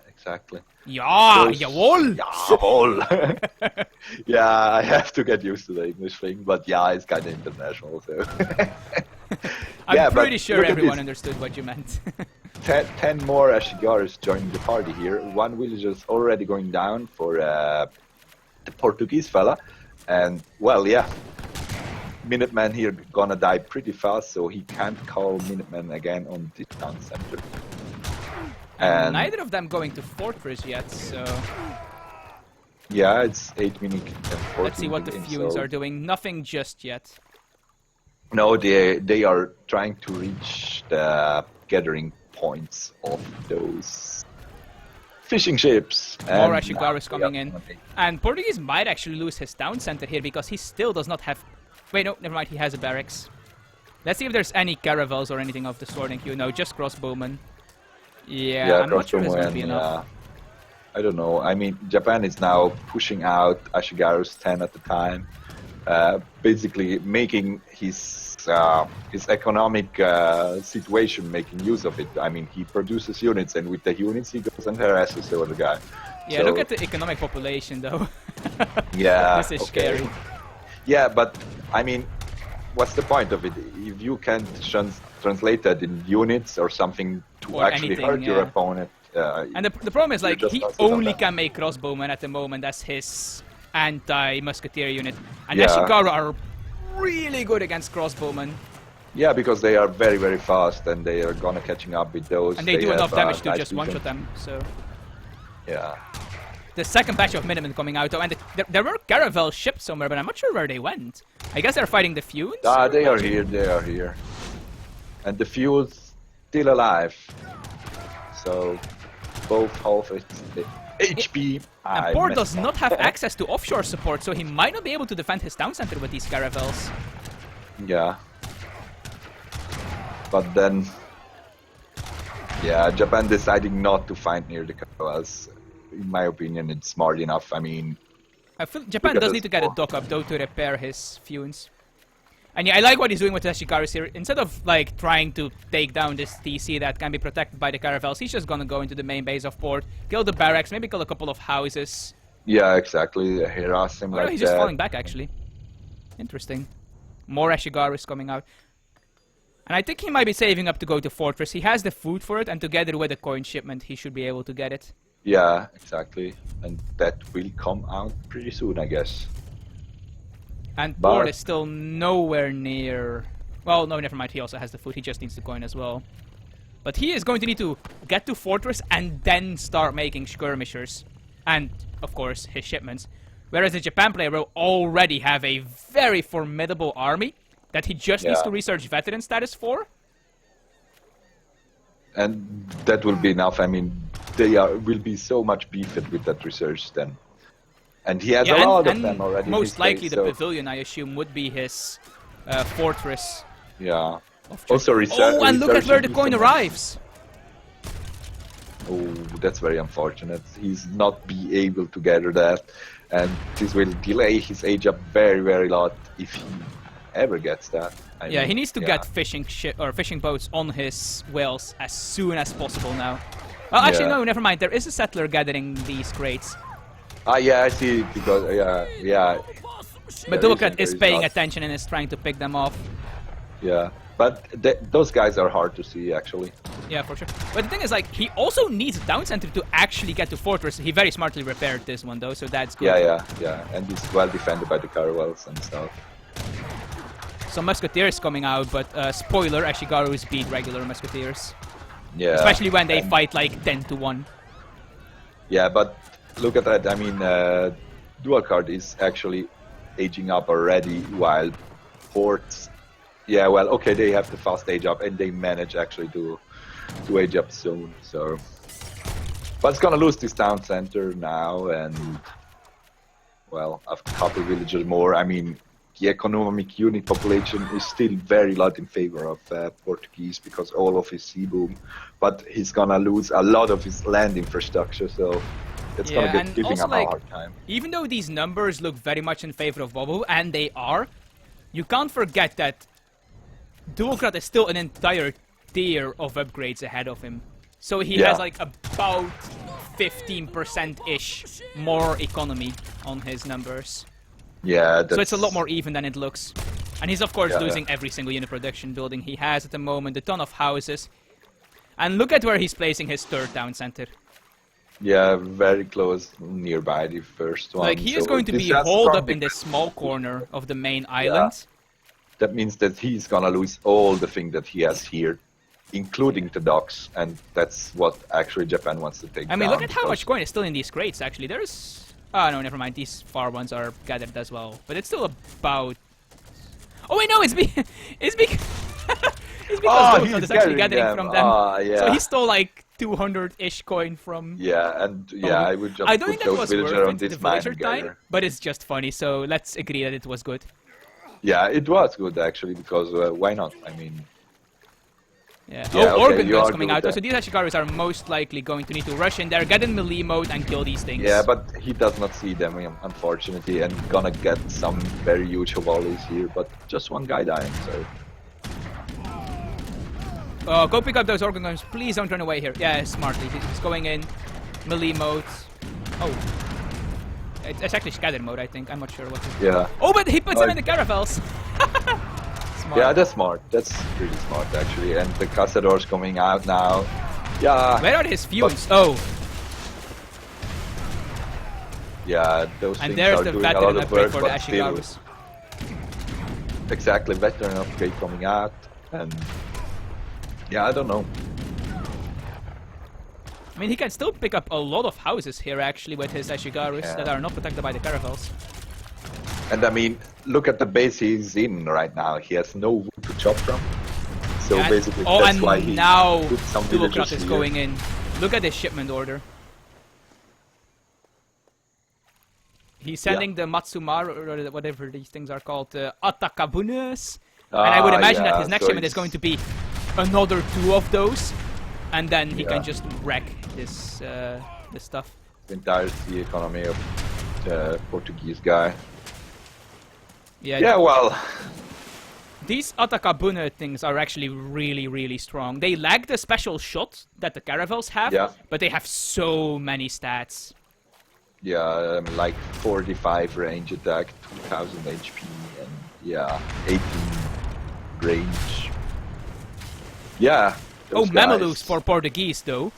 exactly. Yeah, Those- jawohl! Jawohl! Yeah, I have to get used to the English thing, but yeah, it's kind of international, so. I'm Yeah, but pretty sure look at everyone this. understood what you meant. 10 more Ashigaras joining the party here. 1 villager's already going down for the Portuguese fella. And, well, yeah. Minuteman here gonna die pretty fast, so he can't call Minuteman again on this town center. And Neither of them going to Fortress yet, so yeah, it's 8 minutes and 14 let's see what the minutes, Funes so- are doing. Nothing just yet. No, they are trying to reach the gathering points of those fishing ships. More And Ashigaras now coming they in. are- And Portuguese might actually lose his town center here because he still does not have... Wait, no, never mind, he has a barracks. Let's see if there's any caravels or anything of the sort in queue. No, just crossbowmen. Yeah, I'm not sure it's going to be enough. I don't know. I mean, Japan is now pushing out Ashigaros 10 at a time, basically making his economic situation, making use of it. I mean, he produces units, and with the units, he goes and harasses the other guy. Yeah, So- look at the economic population, though. Yeah, This is okay. scary. Yeah, but I mean, what's the point of it if you can't translate that in units or something to Or actually anything, hurt your yeah. opponent? And the problem is, like, just he not sit on only that. can make crossbowmen at the moment as his anti-musketeer unit. And Yeah. Ashigaru are really good against crossbowmen. Yeah, because they are very, very fast and they are gonna catching up with those. And they do enough have, damage to nice just vision. one-shot them, so... Yeah. The second batch of Minutemen coming out, though, and there were Caravel ships somewhere, but I'm not sure where they went. I guess they're fighting the Funes? Ah, they are here, they are here. And the fuel's still alive. So, both half HP. And Port does not have access to offshore support, so he might not be able to defend his town center with these Caravels. Yeah. But then... Yeah, Japan deciding not to fight near the caravels. In my opinion, it's smart enough. I mean... I feel Japan Look at does this need to get a war. dock up, though, to repair his Funes. And yeah, I like what he's doing with the Ashigaris here. Instead of, like, trying to take down this TC that can be protected by the Caravels, he's just gonna go into the main base of Port, kill the barracks, maybe kill a couple of houses. Yeah, exactly. Harass him Oh, like no, he's that. just falling back, actually. Interesting. More Ashigaris coming out. And I think he might be saving up to go to Fortress. He has the food for it, and together with the coin shipment, he should be able to get it. Yeah, exactly. And that will come out pretty soon, I guess. And But- Port is still nowhere near... Well, no, never mind. He also has the food. He just needs the coin as well. But he is going to need to get to Fortress and then start making skirmishers. And, of course, his shipments. Whereas the Japan player will already have a very formidable army that he just needs Yeah. to research veteran status for. And that will be enough. I mean, will be so much beefed with that research then. And he has a lot of them already. in Most his likely base, the so- pavilion, I assume, would be his fortress. Yeah. Of Also, oh, and look at where the coin arrives! Oh, that's very unfortunate. He's not be able to gather that, and this will delay his age up very, very lot if he ever gets that. I Yeah, mean, he needs to yeah. get fishing boats on his whales as soon as possible now. Oh, actually, Yeah. no, never mind. There is a settler gathering these crates. Ah, yeah, I see. Because yeah. But there Duolckrad is there paying not. attention and is trying to pick them off. Yeah, but those guys are hard to see actually. Yeah, for sure. But the thing is, like, he also needs a down center to actually get to Fortress. He very smartly repaired this one, though, so that's good. Yeah, and he's well defended by the caravels and stuff. Some Musketeers coming out, but spoiler, Ashigaru's beat regular Musketeers. Yeah, Especially when they and- fight like 10 to 1. Yeah, but look at that. I mean, Duolckrad is actually aging up already, while Ports. Yeah, well, okay, they have the fast age up, and they manage actually to age up soon. So, but it's gonna lose this town center now, and well, a couple villagers more. I mean, the economic unit population is still very lot in favor of Portuguese because all of his sea boom, but he's gonna lose a lot of his land infrastructure. So. It's Yeah, gonna and get giving also, him like, a hard time. Even though these numbers look very much in favor of Bobabu, and they are, you can't forget that Duolckrad is still an entire tier of upgrades ahead of him. So he Yeah. has like about 15%-ish more economy on his numbers. Yeah, that's... So it's a lot more even than it looks. And he's of course Yeah, losing every single unit production building he has at the moment, a ton of houses. And look at where he's placing his third town center. Yeah, very close nearby the first one. Like, he is so going to this be has holed strong up in this defense. small corner of the main island. That means that he's gonna lose all the things that he has here, including the docks, and that's what actually Japan wants to take I mean, down, look at how because- much coin is still in these crates, actually. There's... Oh, no, never mind. These far ones are gathered as well. But it's still about... Oh, wait, no, it's because... it's because Duolckrad is actually gathering from them. Yeah. So he stole, like, 200-ish coin from... Yeah, and yeah, I would just I don't put think that those was villagers worth on it, this the mine villager time, together. but it's just funny, so let's agree that it was good. Yeah, it was good actually, because why not? I mean, Yeah. Yeah, Oh, okay, organ you guns are coming good out. with So these Ashigaris are most likely going to need to rush in there, get in melee mode, and kill these things. yeah, but he does not see them, unfortunately, and gonna get some very huge volleys here, but just one guy dying, so... Go pick up those organ guns. Please don't run away here. Yeah, smartly. He's going in melee mode. Oh. It's actually scatter mode, I think. I'm not sure what. Yeah. Oh, but he puts them in the caravels. Smart. Yeah, that's smart. That's pretty smart actually. And the castador's coming out now. Yeah. Where are his fumes? Oh. Yeah, those And things there's are the doing a lot veteran of upgrade work, for the but still. Ashigarus. Exactly, veteran upgrade coming out, and yeah, I don't know. I mean, he can still pick up a lot of houses here, actually, with his Ashigarus that are not protected by the caravels. And I mean, look at the base he's in right now. He has no wood to chop from. So Yeah, basically, oh, that's and why he now put some Duolckrad villagers is here. going in. Look at this shipment order. He's sending the Matsumaru, or whatever these things are called, Atakabunas. And I would imagine that his next so shipment is going to be another 2 of those. And then he can just wreck this this stuff. The entire economy of the Portuguese guy. Yeah, well. These Atakabuna things are actually really, really strong. They lack the special shot that the caravels have, but they have so many stats. Yeah, like 45 range attack, 2000 HP, and yeah, 18 range. Yeah. Oh, Mamelukes for Portuguese, though.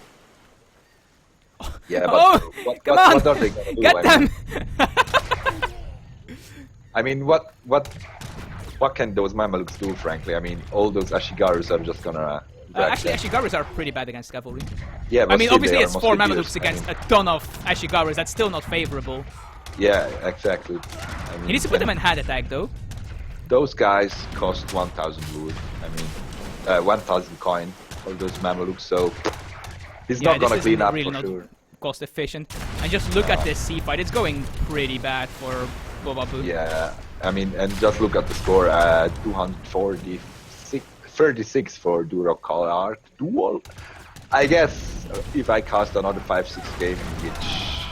Yeah, but come on! What are they gonna do? Get them! I mean, what can those Mamelukes do, frankly? I mean, all those Ashigarus are just gonna... actually, Ashigarus are pretty bad against cavalry. Yeah, but I mean, still, obviously it's 4 musketeers, Mamelukes against a ton of Ashigarus. That's still not favorable. Yeah, exactly. I mean, He needs to put them in hand attack, though. Those guys cost 1,000 wood. I mean, 1,000 coin for those Mamelukes, so... He's not gonna clean up really for sure. Cost efficient. And just look at this sea fight. It's going pretty bad for Bobabu. Yeah, I mean, and just look at the score. 236 for Duolckrad. Dual. I guess if I cast another 5-6 game, which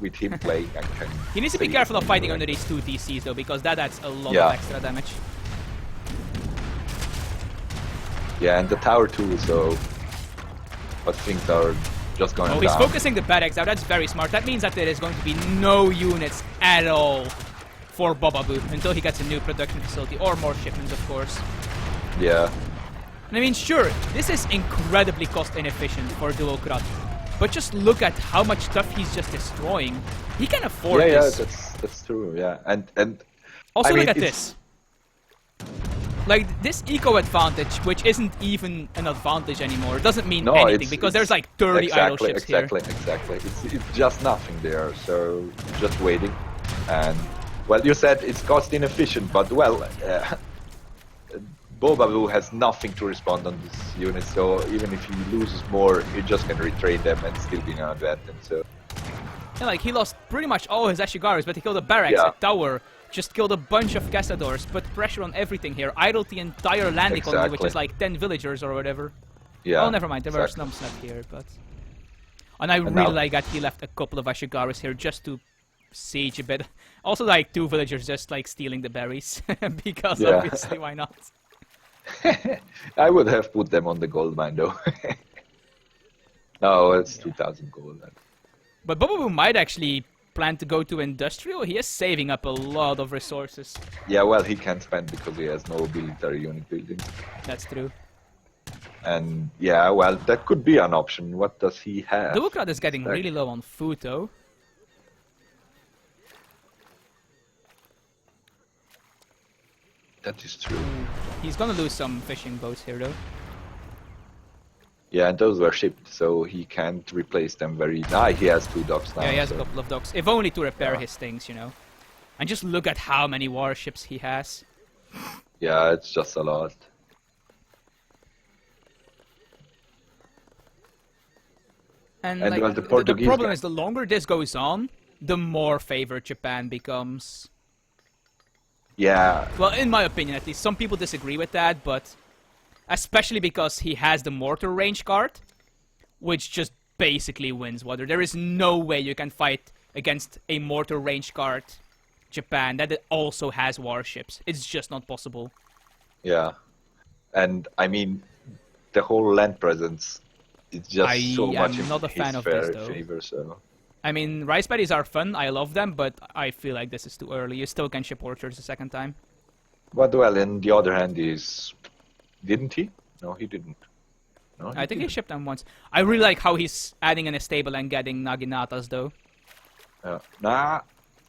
with him playing, I can. He needs to be careful of fighting under these 2 DCs though, because that adds a lot of extra damage. Yeah, and the tower too. So, but things are just going down. Oh, he's focusing the barracks now. That's very smart. That means that there is going to be no units at all for Bobabu until he gets a new production facility or more shipments, of course. Yeah. And I mean, sure, this is incredibly cost inefficient for Duolckrad, but just look at how much stuff he's just destroying. He can afford this. Yeah, that's true. Yeah, and also I mean, look at this. Like, this eco advantage, which isn't even an advantage anymore, doesn't mean anything, because there's like 30 idle ships here. Exactly. It's just nothing there, so just waiting. And, well, you said it's cost inefficient, but, well, Bobabu has nothing to respond on this unit, so even if he loses more, he just can retrain them and still be an advantage, so... Yeah, like, he lost pretty much all his Ashigarus, but he killed a barracks, a tower, just killed a bunch of Castadors, put pressure on everything here, idled the entire land economy, which is like 10 villagers or whatever. Yeah. Oh, never mind, there were snubs left here, but... And I really like that he left a couple of Ashigarus here just to siege a bit. Also, like, 2 villagers just, like, stealing the berries, because obviously, why not? I would have put them on the gold mine, though. No, it's 2,000 gold. But Bobabu might actually plan to go to industrial. He is saving up a lot of resources. Yeah, well, he can't spend because he has no military unit building. That's true. And yeah, well, that could be an option. What does he have? Duolckrad is getting really low on food, though. That is true. He's gonna lose some fishing boats here, though. Yeah, and those were shipped, so he can't replace them very... he has 2 docks now. Yeah, he has a couple of docks. If only to repair his things, you know. And just look at how many warships he has. Yeah, it's just a lot. And well, like, the Portuguese problem is the longer this goes on, the more favored Japan becomes. Yeah. Well, in my opinion at least. Some people disagree with that, but... Especially because he has the mortar range card, which just basically wins water. There is no way you can fight against a mortar range card Japan that also has warships. It's just not possible. Yeah. And, I mean, the whole land presence is just so much in not a fan of this, though. favor, so... I mean, rice paddies are fun. I love them, but I feel like this is too early. You still can ship orchards a second time. But well, on the other hand, didn't he? No, he didn't. No, I think he shipped them once. I really like how he's adding in a stable and getting naginatas, though. Nah,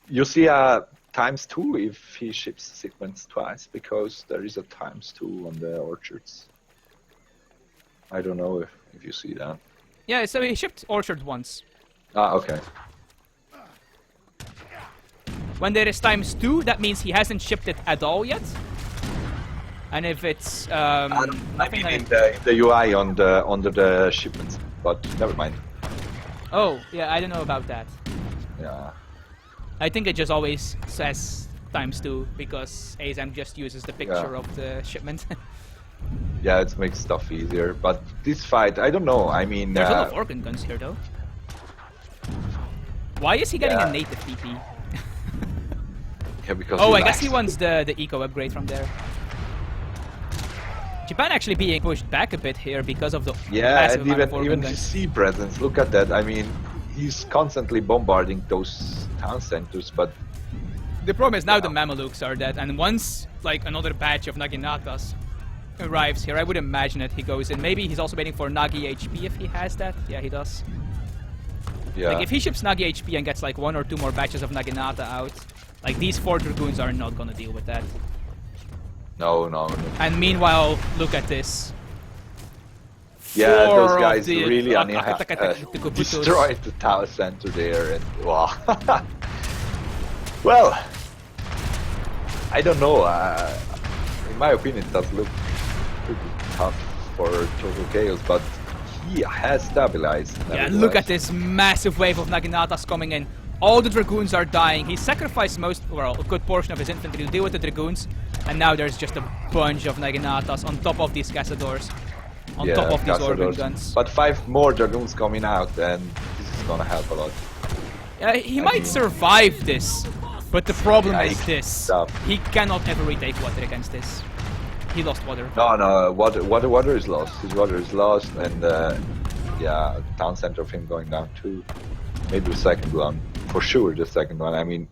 you see ×2 if he ships segments twice, because there is a ×2 on the orchards. I don't know if you see that. Yeah, so he shipped orchard once. Ah, okay. When there is ×2, that means he hasn't shipped it at all yet. And if it's I nothing mean like in the UI under the shipments, but never mind. Oh, yeah, I don't know about that. Yeah. I think it just always says ×2 because ASM just uses the picture of the shipment. Yeah, it makes stuff easier. But this fight, I don't know. I mean, there's a lot of organ guns here, though. Why is he getting a native TP? Yeah, because I guess he wants the eco upgrade from there. Japan actually being pushed back a bit here because of the massive and amount of organ even the guns. sea presence. Look at that. I mean, he's constantly bombarding those town centers, but the problem is now the Mamelukes are dead, and once like another batch of Naginatas arrives here, I would imagine that he goes in. Maybe he's also waiting for Nagi HP if he has that. Yeah, he does. yeah. Like if he ships Nagi HP and gets like 1 or 2 more batches of Naginata out, like these 4 Dragoons are not gonna deal with that. No. And meanwhile, look at this. Yeah, those 4 guys of the really destroyed the town center there, and wow. Well, I don't know. In my opinion, it does look pretty tough for Total Chaos, but he has stabilized. Yeah, look at this massive wave of Naginatas coming in. All the Dragoons are dying. He sacrificed a good portion of his infantry to deal with the Dragoons, and now there's just a bunch of Naginatas on top of these Cazadors, on top of these organ guns. But 5 more Dragoons coming out, and this is gonna help a lot. He might survive this, but the problem is this. Tough. He cannot ever retake water against this. He lost water. No, water is lost. His water is lost, and yeah, town center of him going down too. Maybe the second one. For sure, the second one. I mean,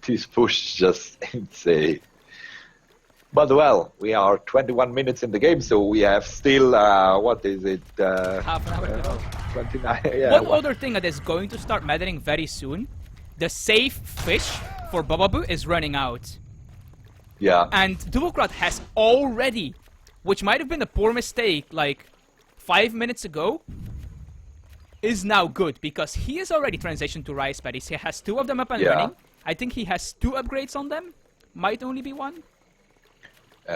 this push is just insane. But well, we are 21 minutes in the game, so we have still, what is it? Half an hour to go. 29, yeah. One other thing that is going to start mattering very soon, the safe fish for Bobabu is running out. Yeah. And Duolckrad has already, which might have been a poor mistake like 5 minutes ago, is now good because he has already transitioned to rice paddies. He has 2 of them up and running. I think he has 2 upgrades on them. Might only be 1.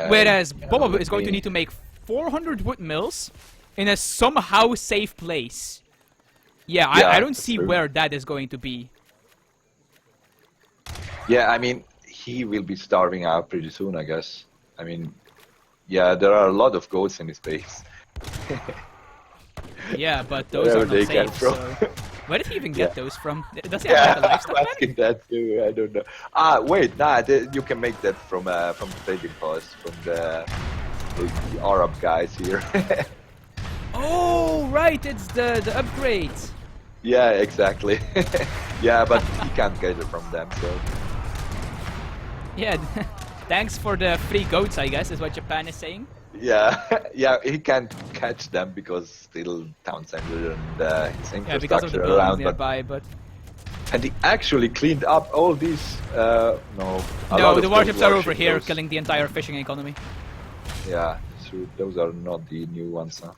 Whereas Bobabu is going to need to make 400 wood mills in a somehow safe place. Yeah, I don't see where that is going to be. Yeah, I mean, he will be starving out pretty soon, I guess. I mean, yeah, there are a lot of goats in his base. Yeah, but those are not safe, so... Where did he even get those from? Does he have like a livestock I'm asking that too, I don't know. Ah, wait, nah, you can make that from the trading post, from the Arab guys here. Oh, right, it's the upgrade. Yeah, exactly. Yeah, but he can't get it from them, so... Yeah, thanks for the free goats, I guess, is what Japan is saying. Yeah, yeah, he can't catch them because still town center and his infrastructure because of the around. Nearby, but and he actually cleaned up all these. No, the warships are over here, killing the entire fishing economy. Yeah, true. Those are not the new ones, huh?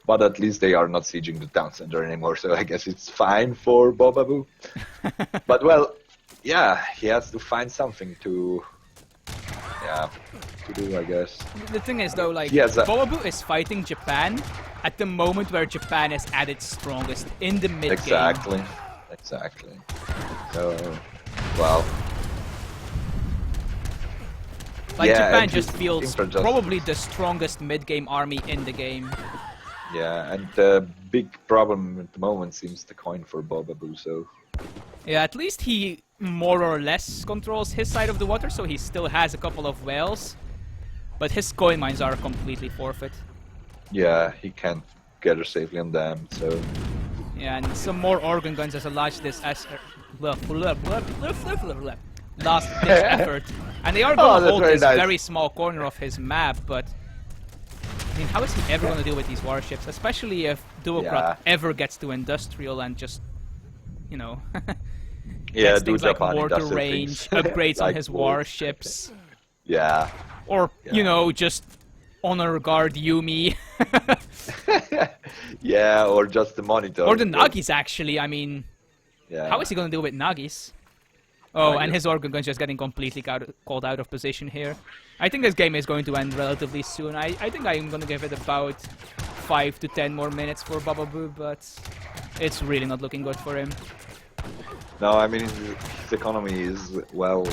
But at least they are not sieging the town center anymore, so I guess it's fine for Bobabu. But well, yeah, he has to find something to. Yeah. To do, I guess. The thing is though, like, Bobabu is fighting Japan at the moment where Japan is at its strongest, in the mid-game. Exactly. So, well... Like, Japan just feels probably the strongest mid-game army in the game. Yeah, and the big problem at the moment seems the coin for Bobabu, so... Yeah, at least he more or less controls his side of the water, so he still has a couple of whales. But his coin mines are completely forfeit. Yeah, he can't gather safely on them, so... Yeah, and some more organ guns as a last this as last ditch effort. And they are going to hold this very small corner of his map, but I mean, how is he ever going to deal with these warships? Especially if Duolckrad ever gets to industrial and just, you know, gets things like mortar range, upgrades like on his warships. Yeah. Or, you know, just honor guard Yumi. Yeah, or just the monitor. Or the Nagis, actually. I mean, how is he going to deal with Nagis? Oh, and his organ gun's just getting completely called out of position here. I think this game is going to end relatively soon. I think I'm going to give it about 5 to 10 more minutes for Bobabu, but it's really not looking good for him. No, I mean, his economy is, well,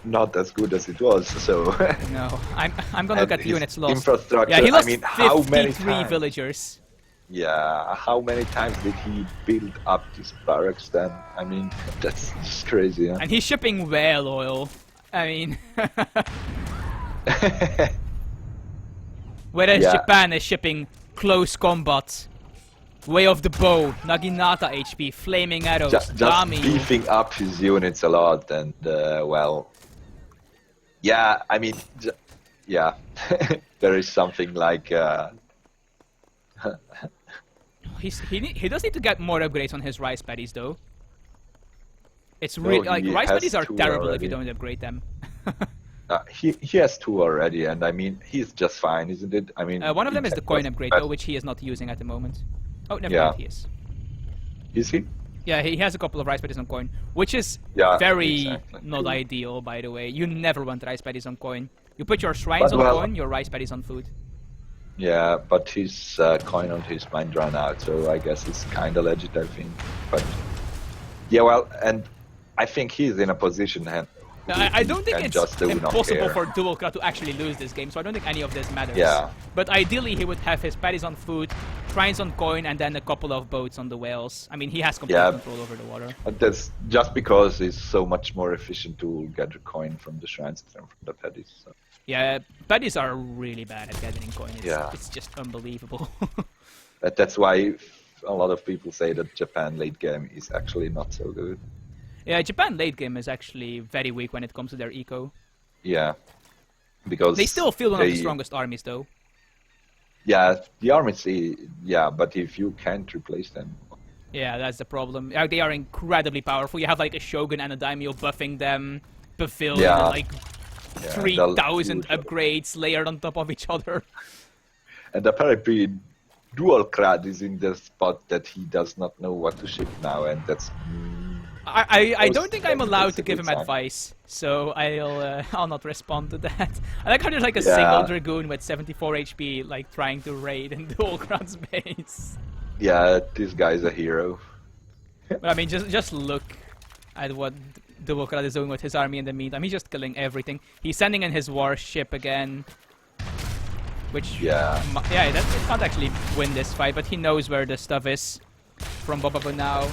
not as good as it was, so... No, I'm gonna look at units lost. Infrastructure, yeah, he lost I mean, how 53 many times, villagers. Yeah, how many times did he build up this barracks then? I mean, that's just crazy, yeah? And he's shipping whale oil. I mean... Whereas Japan is shipping close combat, way of the bow, Naginata HP, flaming arrows, just beefing up his units a lot, and well, yeah, I mean, yeah, there is something like he does need to get more upgrades on his rice paddies though. It's really like rice paddies are terrible if you don't upgrade them. He has 2 already, and I mean, he's just fine, isn't it? I mean, one of them is the coin upgrade though, which he is not using at the moment. Oh, never mind, he is. Is he? Yeah, he has a couple of rice paddies on coin, which is very not ideal, by the way. You never want rice paddies on coin. You put your shrines on coin, your rice paddies on food. Yeah, but his coin on his mind ran out, so I guess it's kind of legit, I think. But yeah, well, and I think he's in a position I don't think it's impossible for Duolckrad to actually lose this game, so I don't think any of this matters. Yeah. But ideally, he would have his paddies on food, shrines on coin, and then a couple of boats on the whales. I mean, he has complete control over the water. But that's just because it's so much more efficient to get a coin from the shrines than from the paddies. So. Yeah, paddies are really bad at gathering coin. It's just unbelievable. That's why a lot of people say that Japan late game is actually not so good. Yeah, Japan late game is actually very weak when it comes to their eco. Yeah, because they still feel one of the strongest armies, though. Yeah, the armies, but if you can't replace them. Yeah, that's the problem. They are incredibly powerful. You have like a shogun and a daimyo buffing them, pavilion, and like 3,000 upgrades layered on top of each other. And apparently, Duolckrad is in the spot that he does not know what to ship now, and that's. I don't think I'm allowed to give him advice, so I'll not respond to that. I like how there's like a single dragoon with 74 HP like trying to raid in Duolckrad's base. Yeah, this guy's a hero. But I mean, just look at what Duolckrad is doing with his army in the meantime. He's just killing everything. He's sending in his warship again, which he can't actually win this fight, but he knows where the stuff is from Bobabu now.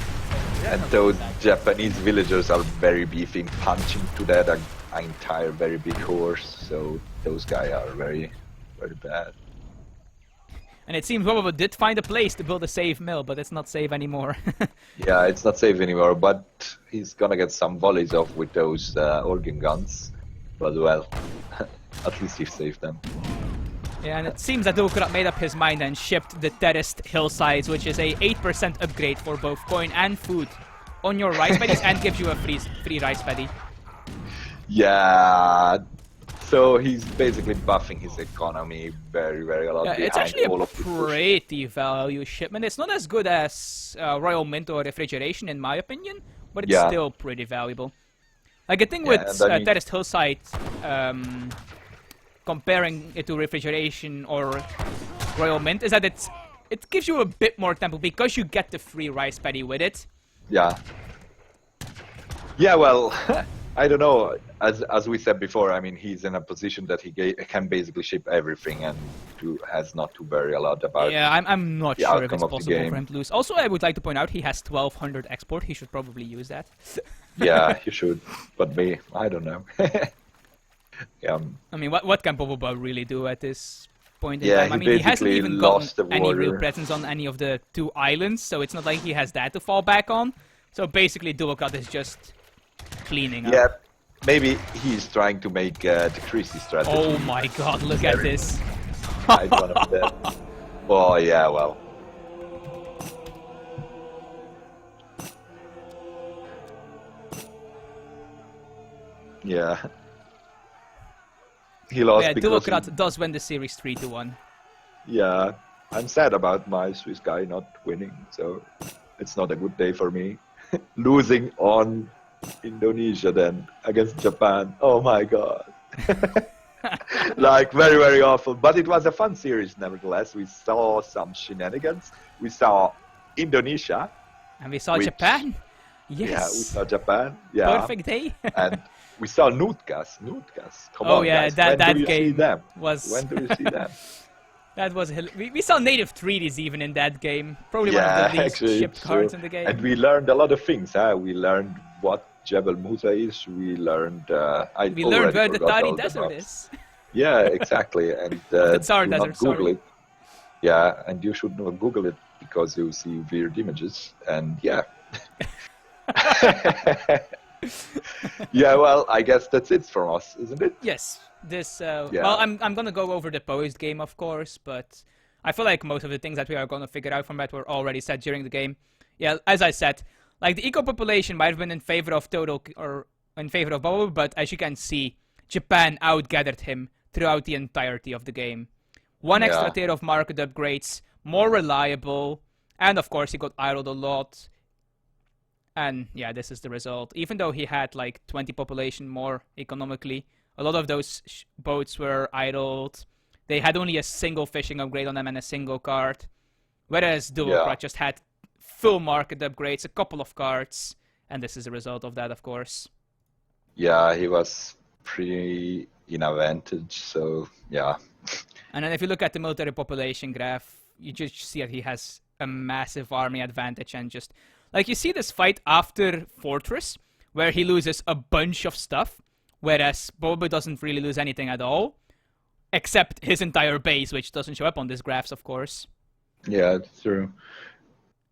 And those Japanese villagers are very beefy, punching to that entire very big horse, so those guys are very, very bad. And it seems Bobabu did find a place to build a safe mill, but it's not safe anymore. Yeah, it's not safe anymore, but he's gonna get some volleys off with those organ guns. But well, at least he saved them. Yeah, and it seems that Duolckrad made up his mind and shipped the terraced hillsides, which is a 8% upgrade for both coin and food on your rice paddies and gives you a free rice paddy. Yeah, so he's basically buffing his economy very, very a lot. Yeah, it's actually a pretty value shipment. It's not as good as Royal Mint or Refrigeration in my opinion, but it's still pretty valuable. Like the thing with terraced hillside, comparing it to Refrigeration or Royal Mint is that it gives you a bit more tempo because you get the free rice paddy with it. Yeah. Yeah, well, I don't know. As we said before, I mean, he's in a position that he can basically ship everything and has not to worry a lot about. Yeah, I'm not sure if it's possible for him to lose. Also, I would like to point out he has 1,200 export. He should probably use that. Yeah, he should. But me, I don't know. Yeah. I mean, what can Bobabu really do at this point in Yeah, time. I he mean, he hasn't basically even gotten lost the any real water. presence on any of the 2 islands, so it's not like he has that to fall back on. So basically, Duolckrad is just cleaning Yeah, up. maybe he's trying to make the Chrissy strategy. Oh my god, look at this. Right, one of them. Oh, yeah, well. Yeah. He lost Yeah, because Duolckrad does win the series 3-1. yeah, I'm sad about my Swiss guy not winning, so it's not a good day for me. Losing on Indonesia then against Japan. Oh my god. Like very, very awful. But it was a fun series nevertheless. We saw some shenanigans. We saw Indonesia. And we saw Which- Japan. Yeah, we Yes. saw Japan. Yeah. Perfect day. And we saw Nuutkas. Come Oh on, yeah, guys. that When do you game see them? was. When do you see them? That was we saw native treaties even in that game. Probably one Yeah, of the least actually, shipped it's cards true. in the game. And we learned a lot of things. We learned what Jebel Musa is. We learned. We learned where the forgot Tari all the Desert maps. is. Yeah, exactly. And The Tsar do Desert, not Google sorry. it. Yeah, and you should not Google it because you see weird images. And yeah. Yeah, well, I guess that's it from us, isn't it? Yes. This. Yeah. Well, I'm gonna go over the post game, of course, but I feel like most of the things that we are gonna figure out from that were already said during the game. Yeah, as I said, like the eco population might have been in favor of or in favor of Bobabu, but as you can see, Japan outgathered him throughout the entirety of the game. One extra Yeah. tier of market upgrades, more reliable, and of course he got idled a lot. And yeah, this is the result. Even though he had like 20 population more economically, a lot of those boats were idled. They had only a single fishing upgrade on them and a single card. Whereas Duolckrad just had full market upgrades, a couple of cards. And this is the result of that, of course. Yeah, he was pretty in advantage, so yeah. And then if you look at the military population graph, you just see that he has a massive army advantage and just... Like, you see this fight after Fortress, where he loses a bunch of stuff, whereas Bobabu doesn't really lose anything at all, except his entire base, which doesn't show up on these graphs, of course. Yeah, it's true.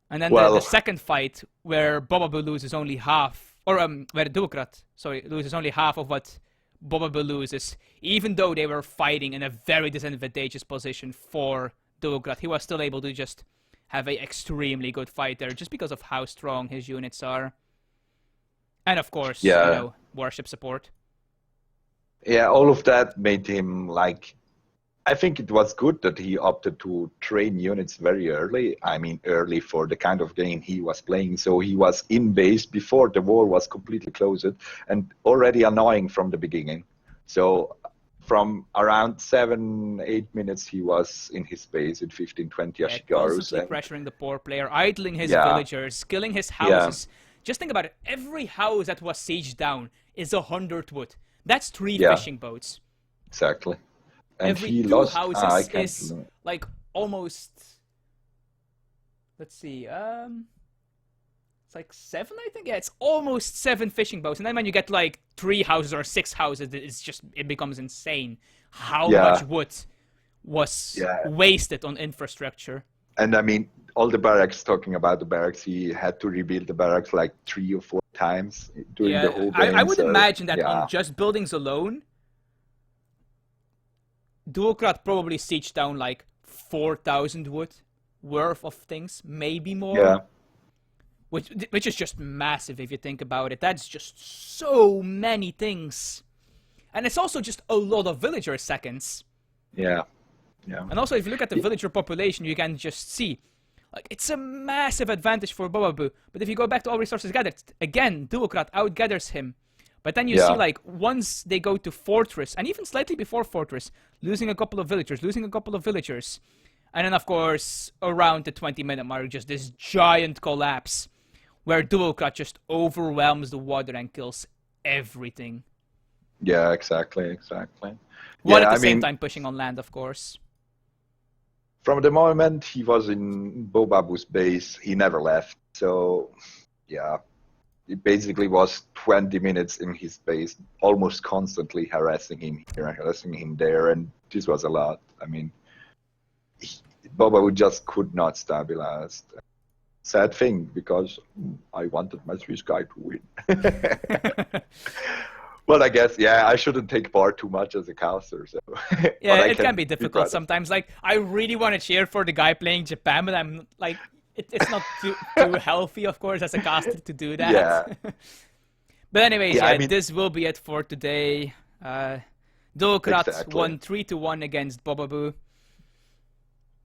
And then Well- the second fight, where Bobabu loses only half, or where Duolckrad, loses only half of what Bobabu loses, even though they were fighting in a very disadvantageous position for Duolckrad, he was still able to just have an extremely good fight there, just because of how strong his units are. And of course, Yeah. warship support. Yeah, all of that made him like. I think it was good that he opted to train units very early. I mean, early for the kind of game he was playing. So he was in base before the war was completely closed and already annoying from the beginning. So from around 7-8 minutes, he was in his base with 15-20 Yeah, Ashigarus. constantly pressuring the poor player, idling his Yeah. villagers, killing his houses. Just think about it. Every house that was sieged down is 100 wood. That's 3 Yeah. fishing boats. Exactly. And Every he 2 lost. houses I can't is remember. like almost. Let's see. It's like 7, I think. Yeah, it's almost 7 fishing boats. And then when you get like 3 houses or 6 houses, it becomes insane how Yeah. much wood was Yeah. wasted on infrastructure. And I mean, all the barracks, talking about the barracks, he had to rebuild the barracks like 3 or 4 times during the whole game. I would so, imagine that yeah. on just buildings alone, Duolckrad probably sieged down like 4,000 wood worth of things, maybe more. Yeah. Which is just massive if you think about it. That's just so many things. And it's also just a lot of villager seconds. Yeah. Yeah. And also, if you look at the villager population, you can just see, like, it's a massive advantage for Bobabu. But if you go back to all resources gathered, again, Duolckrad outgathers him. But then you see, like, once they go to Fortress, and even slightly before Fortress, losing a couple of villagers. And then, of course, around the 20-minute mark, just this giant collapse, where Duolckrad just overwhelms the water and kills everything. Yeah, exactly. While Yeah, at the I same mean, time pushing on land, of course. from the moment he was in Bobabu's base, he never left. So, yeah, it basically was 20 minutes in his base, almost constantly harassing him here, harassing him there, and this was a lot. I mean, Bobabu just could not stabilize. Sad thing, because I wanted my Swiss guy to win. Well, I guess, yeah, I shouldn't take part too much as a caster. So. Yeah, it can be difficult sometimes. Like, I really want to cheer for the guy playing Japan, but I'm like, it's not too healthy, of course, as a caster to do that. Yeah. But anyways, yeah, I mean, this will be it for today. Duolckrad won 3-1 against Bobabu.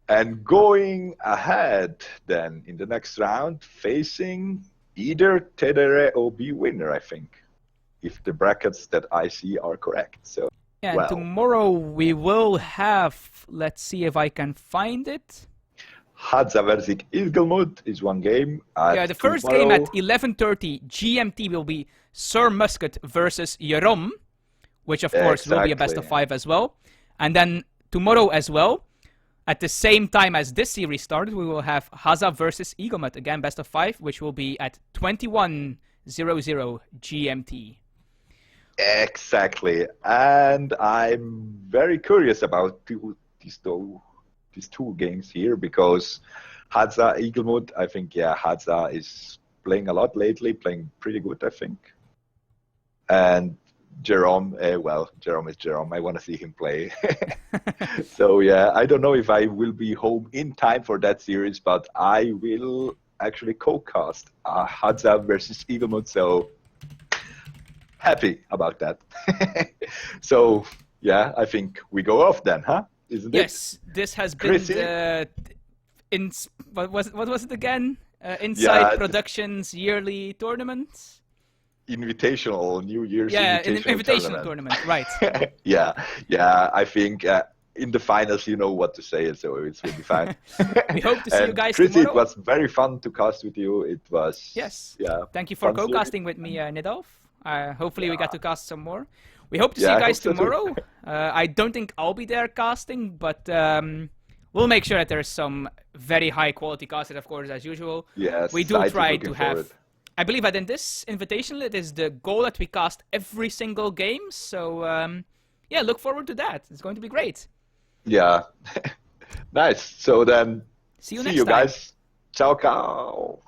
And going ahead, then, in the next round, facing either Tedere or B winner, I think. If the brackets that I see are correct. So yeah, well. And tomorrow we will have, let's see if I can find it. Hadza versus Ilgelmud is one game. Yeah, the first game at 11:30 GMT will be Sir Musket versus Jerome, which of course will be a best of 5 as well. And then tomorrow as well, at the same time as this series started, we will have Hadza versus Eaglemut, again best of 5, which will be at 21:00 GMT. Exactly, and I'm very curious about these two games here, because Hadza, Eaglemut, I think, yeah, Hadza is playing a lot lately, playing pretty good, I think. And Jerome, well, Jerome is Jerome. I want to see him play. So, yeah, I don't know if I will be home in time for that series, but I will actually co-cast Hadza versus Eaglemut, so happy about that. So, yeah, I think we go off then, huh? Isn't it? Yes, this has been the what was it again? Insight Productions yearly tournament. Invitational, New Year's. Yeah, invitational tournament, right? yeah. I think in the finals, you know what to say, so it's really fine. We hope to see you guys Chrissy, tomorrow. It was very fun to cast with you. It was. Yes. Yeah. Thank you for co-casting with me, Niedhalf. Hopefully we get to cast some more. We hope to see you guys tomorrow. I don't think I'll be there casting, but we'll make sure that there's some very high quality casting, of course, as usual. Yes. We do try to have. I believe that in this Invitational, it is the goal that we cast every single game. So yeah, look forward to that. It's going to be great. Yeah. Nice. So then, see you next time. Guys. Ciao, ciao.